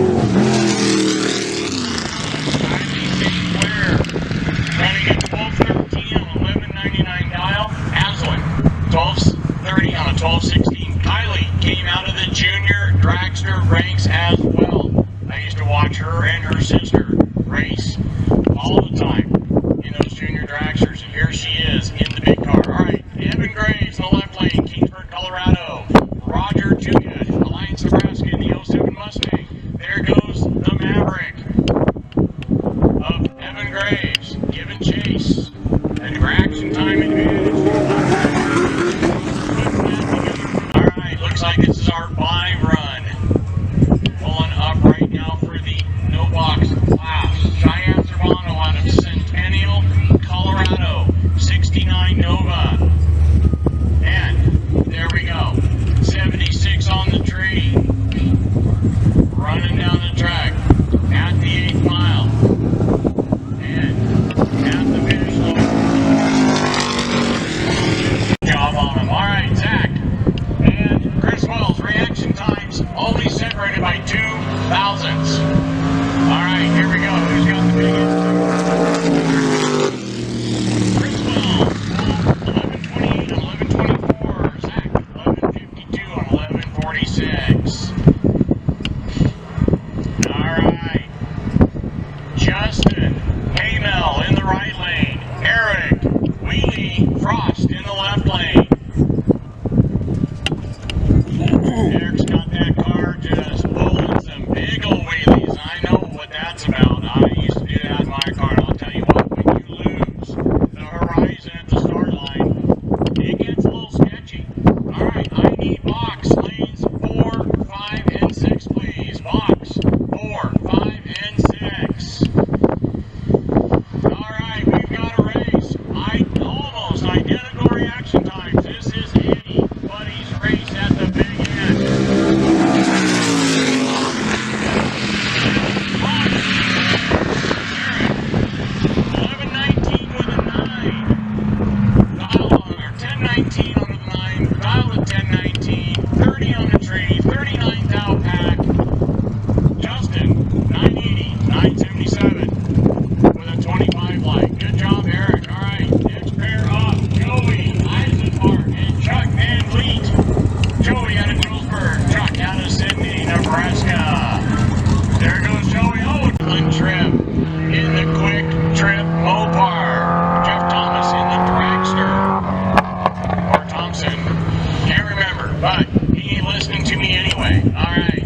Kylie St. Clair running at 1213 on a 1199 dial. Aslan 1230 on a 1216. Kylie came out of the junior dragster ranks as well. I used to watch her and her sister race all the time in those junior dragsters, and here she is in the big car. All right, Evan Graves in the left lane, Kingsburg, Colorado. Roger Julia, Alliance, Nebraska in the 07 Mustang. There goes the Maverick of Evan Graves, giving chase. And reaction time advantage. All right, looks like this is our bye run. Pulling up right now for the no box class. Cheyenne times. This is anybody's race at the big end. 1119 with a 9. Dial on, or 1019 on the 9. Dial at 1019. 30 on the tree. 39 thou pack. Justin, 980, 977 with a 25 light. Good job, Eric. All right, next pair up. Joey Eisenbark and Chuck Van Vliet. Joey out of Julesberg. Chuck out of Sydney, Nebraska. There goes Joey. Oh, trip in the quick trip Mopar. Jeff Thomas in the dragster. Or Thompson. Can't remember, but he ain't listening to me anyway. All right.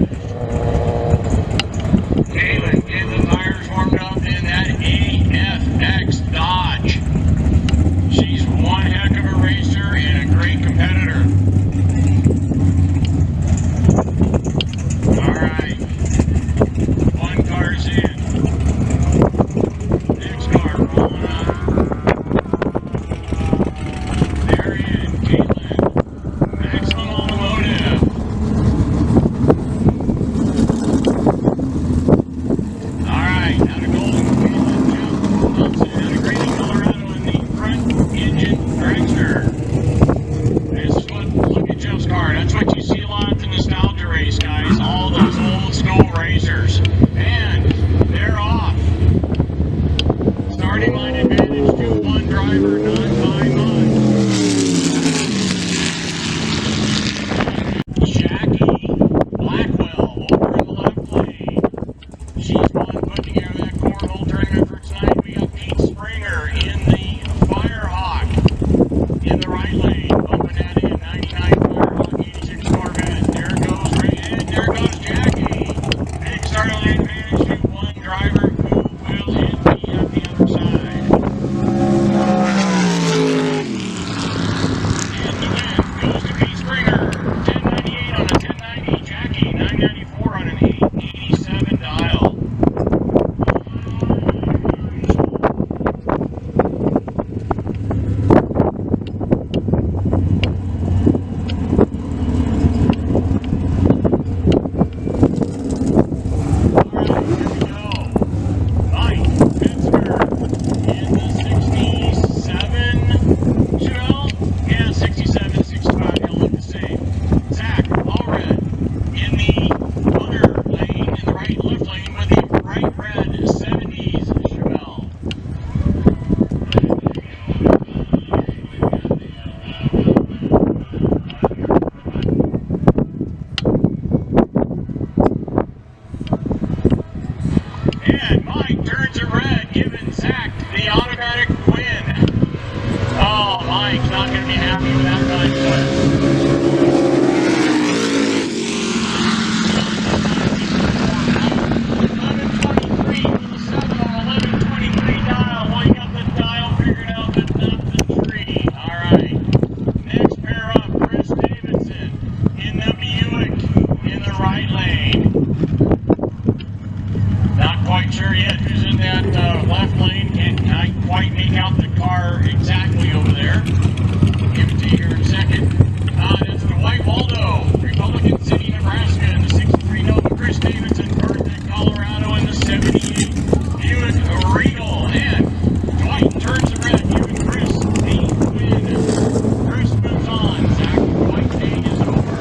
David, get the tires warmed up in that AFX Dodge. She's one heck of a racer and a great competitor. All right. One car's in. Next car rolling up. They're in. Caitlin. Maximum Automotive. Alright, out of Golden, Caitlin. Jeff Thompson out of Grady, Colorado in the front engine dragster. This is what, look at Jeff's car. That's what you see a lot at the nostalgia race, guys. All those old school racers. And they're off. Starting line advantage to one driver, not by much. Jackie Blackwell over in the left lane. She's one putting together that cornhole tournament for tonight. We got Pete Springer in the Firehawk in the right lane. Bumping that in, 99 Firehawk, 86 Corvette. There goes Ray, and there goes Jackie. Big start line advantage to one driver who will hit me at the other side. And the win goes to Pete Springer. 1098 on a 1090. Jackie, 994 on an 887 dial. And Mike turns it red, giving Zach the automatic win. Oh, Mike's not going to be happy with that time slip. 1123 with a 7 on 1123 dial. Well, you got the dial figured out, but not the tree. All right. Next pair up, Chris Davidson in the Buick in the right lane. Not quite sure yet who's in that left lane. Can't quite make out the car exactly over there. Give it to you here in a second. That's the White Waldo, Republican City, Nebraska, in the 63 Nova. Chris Davidson, Bertha, Colorado, in the 78 Buick Regal. And Dwight turns the red, giving Chris the win. Chris moves on. Zach Dwight day is over.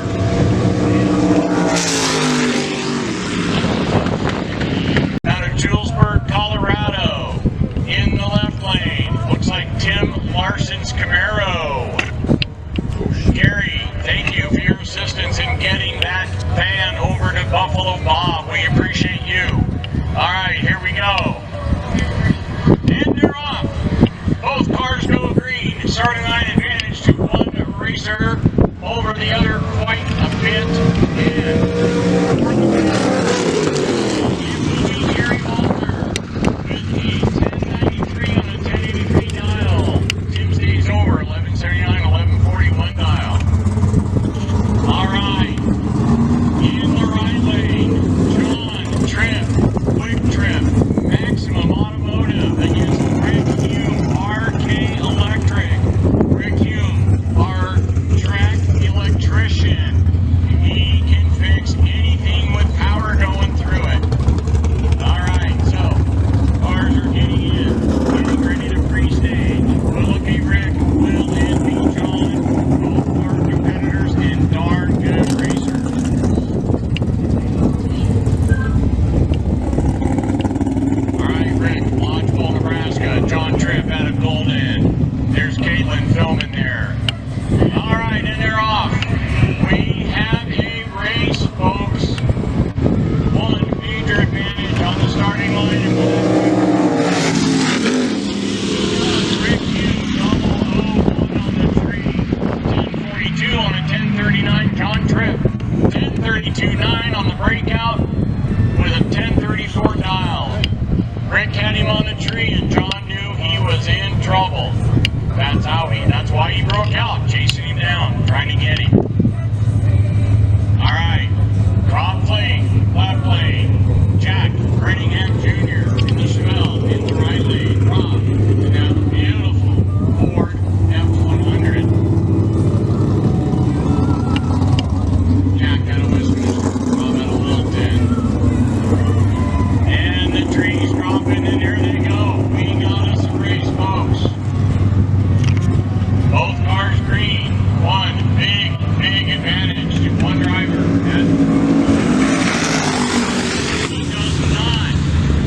Out of Julesberg, Colorado, in the left lane. Looks like Tim Larson's Camaro. Gary, thank you for your assistance in getting that van over to Buffalo Bob. We appreciate you. All right, here we go. And they're off. Both cars go green. Starting line advantage to one racer over the other quite a bit. And for the win, it will be Gary Walter with a 1093 on a 1083 dial. Tim stays over, 1179, 1141 dial. All right. In the right lane, John Tripp, Quick Trip, Maximum Automotive against Rick Hume, RK Electric. Rick Hume, our John Tripp, 1032.9 on the breakout with a 1034 dial. Rick had him on the tree and John knew he was in trouble. That's why he broke out, chasing him down, trying to get him. Alright, Rob playing, left lane. Jack, Brenningham Jr. in the Schmel in the right lane. Rob, in that beautiful Ford F100. Jack had a Westminster, Rob had a little 10. And the trees dropping, and here they go. We got us a race, folks. Both cars green. One big advantage to one driver. He does not.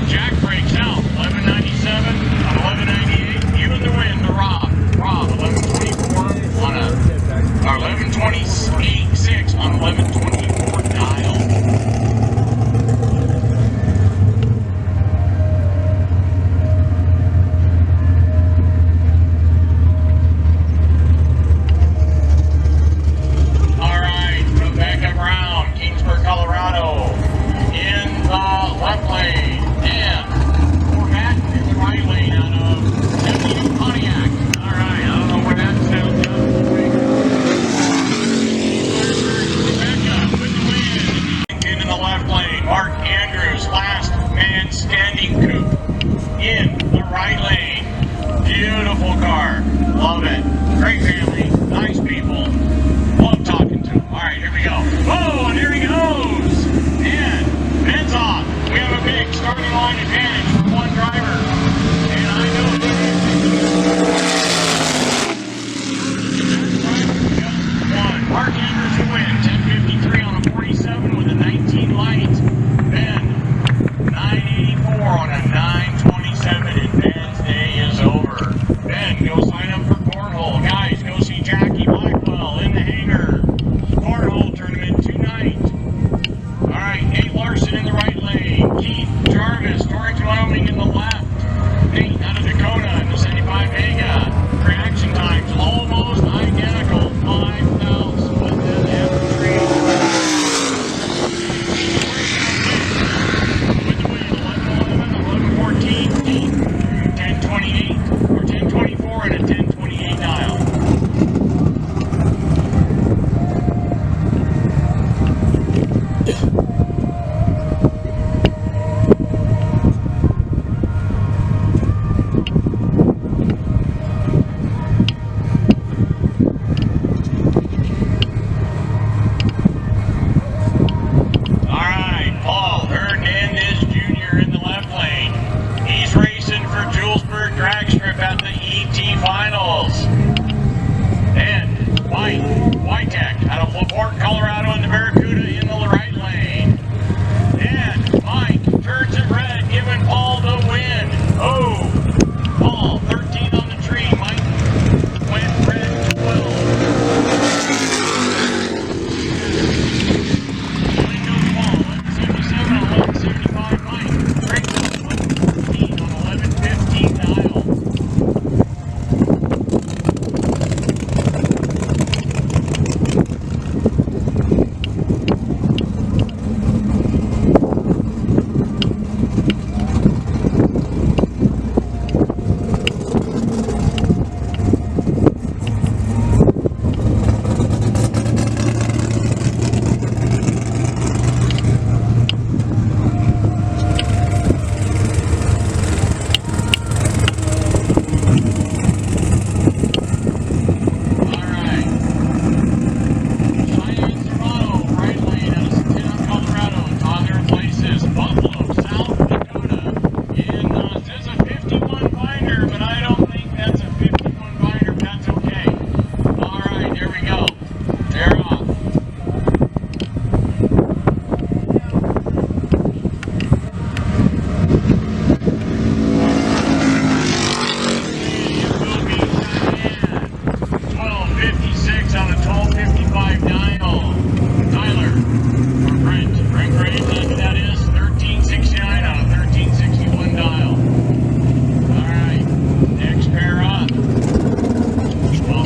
Jack breaks out. 1197 on 1198. You in the win to Rob. Rob, 1124 on a, or 1126 on 1124 dial. Colorado in the left lane, and we're back in the right lane out of 72 Pontiac. All right, I don't know where that sounds out. Rebecca with the win. In the left lane, Mark Andrews, last man standing coupe in the right lane. Beautiful car, love it. Great family, nice people. Love talking to them. All right, here we go. Whoa, and here he goes. And Ben's off. We have a big starting line advantage for one driver. And I know one. Mark Andrews will win. 1053 on a 47 with a 19 light. Ben, 984 on a 927. And Ben's day is over. Ben, go sign up for cornhole. Guys, go see Jackie Blackwell in the hangar. Cornhole tournament tonight. Alright, Nate Larson in the right lane. Keith Jarvis, Torrington, Wyoming in the left. Nate out of Dakota in the 75 Vega. Reaction times almost identical. 5,000 with the F3. With the win, 1111, 1114, 1028, or 1024 and a 1028 dial. Julesberg drag strip at the ET Finals. And Whitek out of LaPorte, Colorado in the Barracuda in the right lane. And Mike turns it red, giving Paul the win. Oh, Paul, 13 on the tree. Mike went red 12. Win goes Paul, 1177 on 1175 Mike. Drake 1115 on 1115 dial.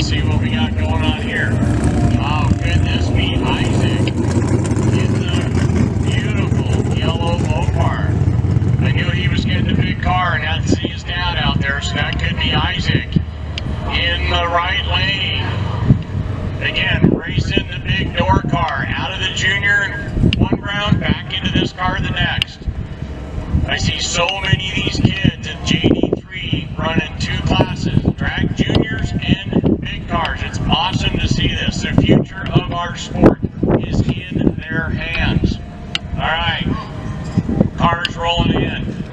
See what we got going on here. Oh, goodness me. Again, racing the big door car out of the junior in one round, back into this car the next. I see so many of these kids at JD3 running 2 classes, drag juniors and big cars. It's awesome to see this. The future of our sport is in their hands. All right, cars rolling in.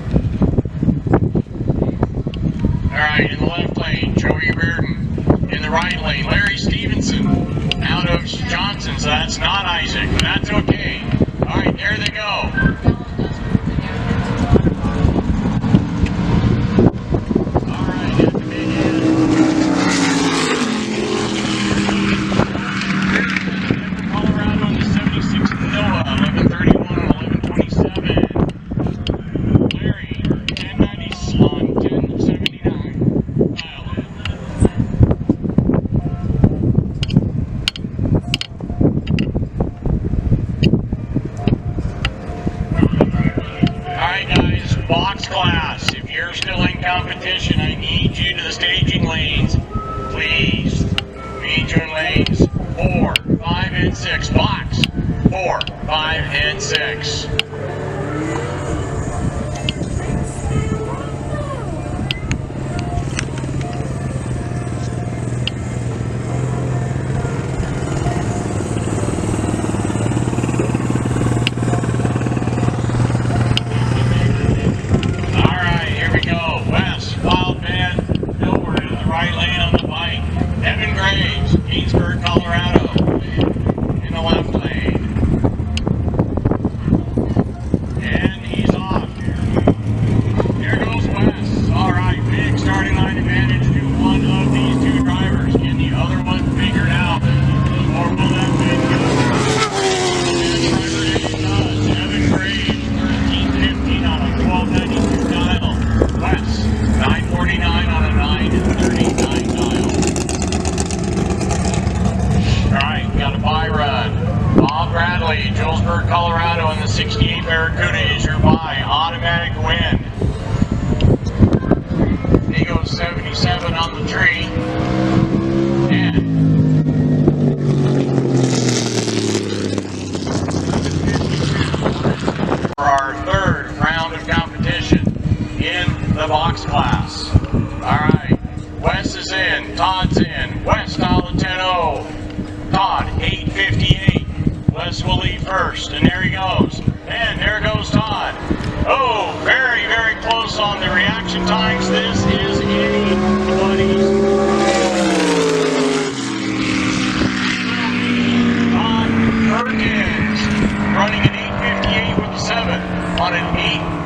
All right, in the left lane, Joey Reardon. In the right lane, Larry Stevenson out of Johnson, so that's not Isaac, but that's okay. All right, there they go. Competition, I need you to the staging lanes, please. We need you in lanes 4, 5, and 6. Box 4, 5, and 6. Julesberg, Colorado, in the 68 Barracuda is your buy. Automatic wind. He goes 77 on the tree. And for our third round of competition in the box class. Alright, Wes is in, Todd's in. Wes style of 10-0. Todd, 858. Wes will lead first, and there he goes. And there goes Todd. Oh, very, very close on the reaction times. This is anybody's. Todd Perkins running an 858 with a 7 on an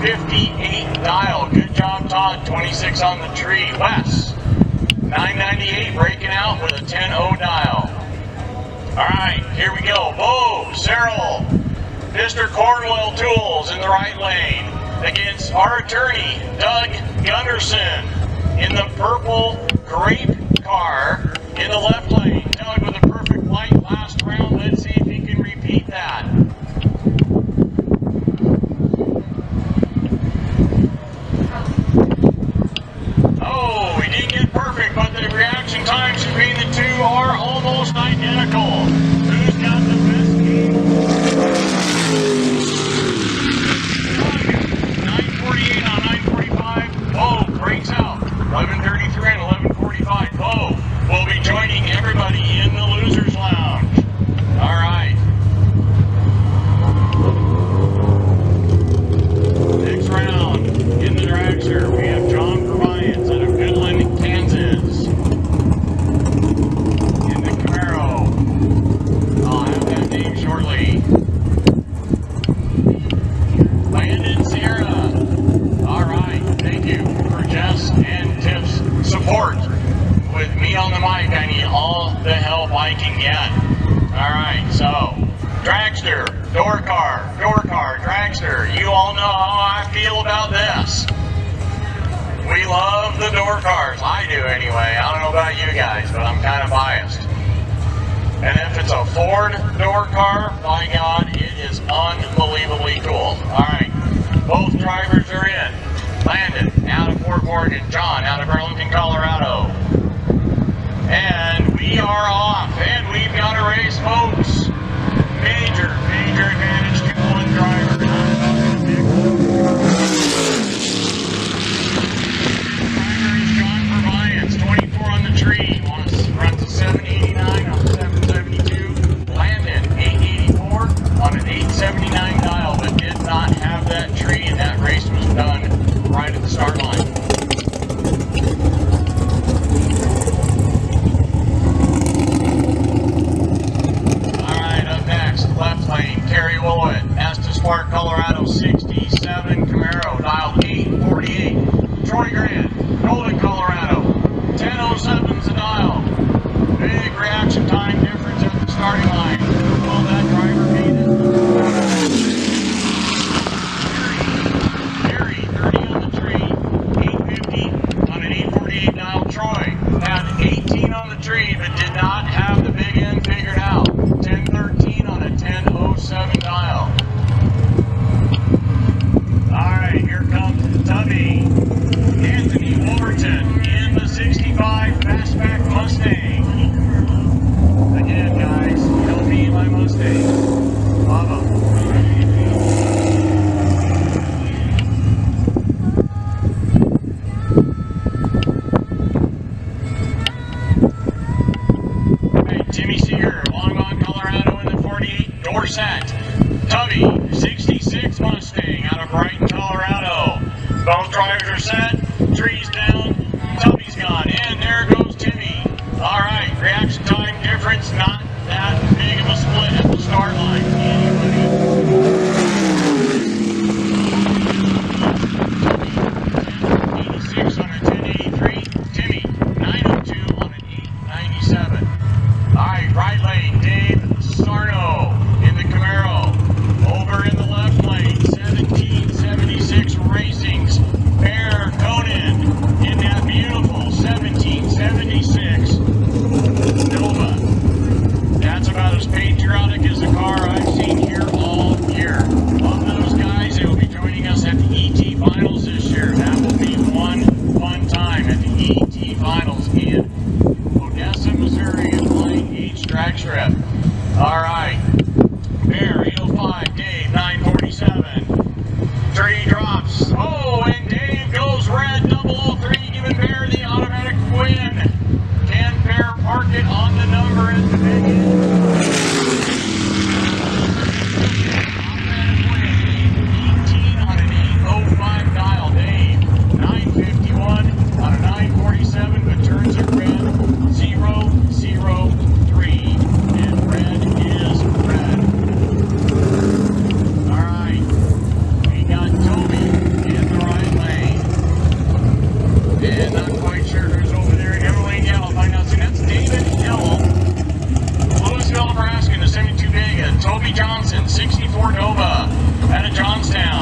858 dial. Good job, Todd. 26 on the tree. Wes, 998 breaking out with a 10-0 dial. All right, here we go. Bo, Cyril, Mr. Cornwell Tools in the right lane against our attorney, Doug Gunderson, in the purple grape car in the left lane. Doug with a perfect light last round. Let's see if he can repeat that. Oh, he didn't get perfect, but the reaction times between the two are almost identical. Who's got the best game? 948 on 945. Bo breaks out. 1133 and 1145. Bo will be joining everybody in the Losers Lounge. All right. Next round in the dragster, we have John Provians out of Goodland, Kansas. In the Camaro. I'll have that name shortly. Landon Sierra. All right. Thank you for Jess and Tiff's support. With me on the mic, I need all the help I can get. All right. So, dragster, door car, dragster. You all know how I feel about this. We love the door cars. I do anyway. I don't know about you guys, but I'm kind of biased. And if it's a Ford door car, by God, it is unbelievably cool. All right, both drivers are in. Landon out of Fort Morgan, John out of Burlington, Colorado. And we are off, and we've got Timmy Seeger, Longmont, Colorado in the 48, door set. Tubby, 66 Mustang out of Brighton, Colorado. Both drivers are set, trees down, Tubby's gone, and there goes Timmy. All right, reaction time difference, not that big of a split at the start line. Anybody? 86 on a 1083, Timmy, 902 on an 897. All right, right lane, Dave Sarno in the Camaro. Over in the left lane, 1776 Racing's Bear Conan in that beautiful 1776 Nova. That's about as patriotic as a car I've seen here all year. Of those guys, they will be joining us at the ET Finals this year. That will be one fun time at the ET Finals in Odessa, Missouri, at Line H drag strip. All right, Bear 805, Dave 947. 3 drops. Oh, and Dave goes red 003, giving Bear the automatic win. Can Bear park it on the number at the big end? Automatic win, Dave 18 on an 805 dial. Dave 951 on a 947, but turns it red 003. And red is red. All right. We got Toby in the right lane. And not quite sure who's over there in Everlane Yellow. Find out soon. That's David Hill. Louisville, Nebraska in the 72 Vega. Toby Johnson, 64 Nova out of Johnstown.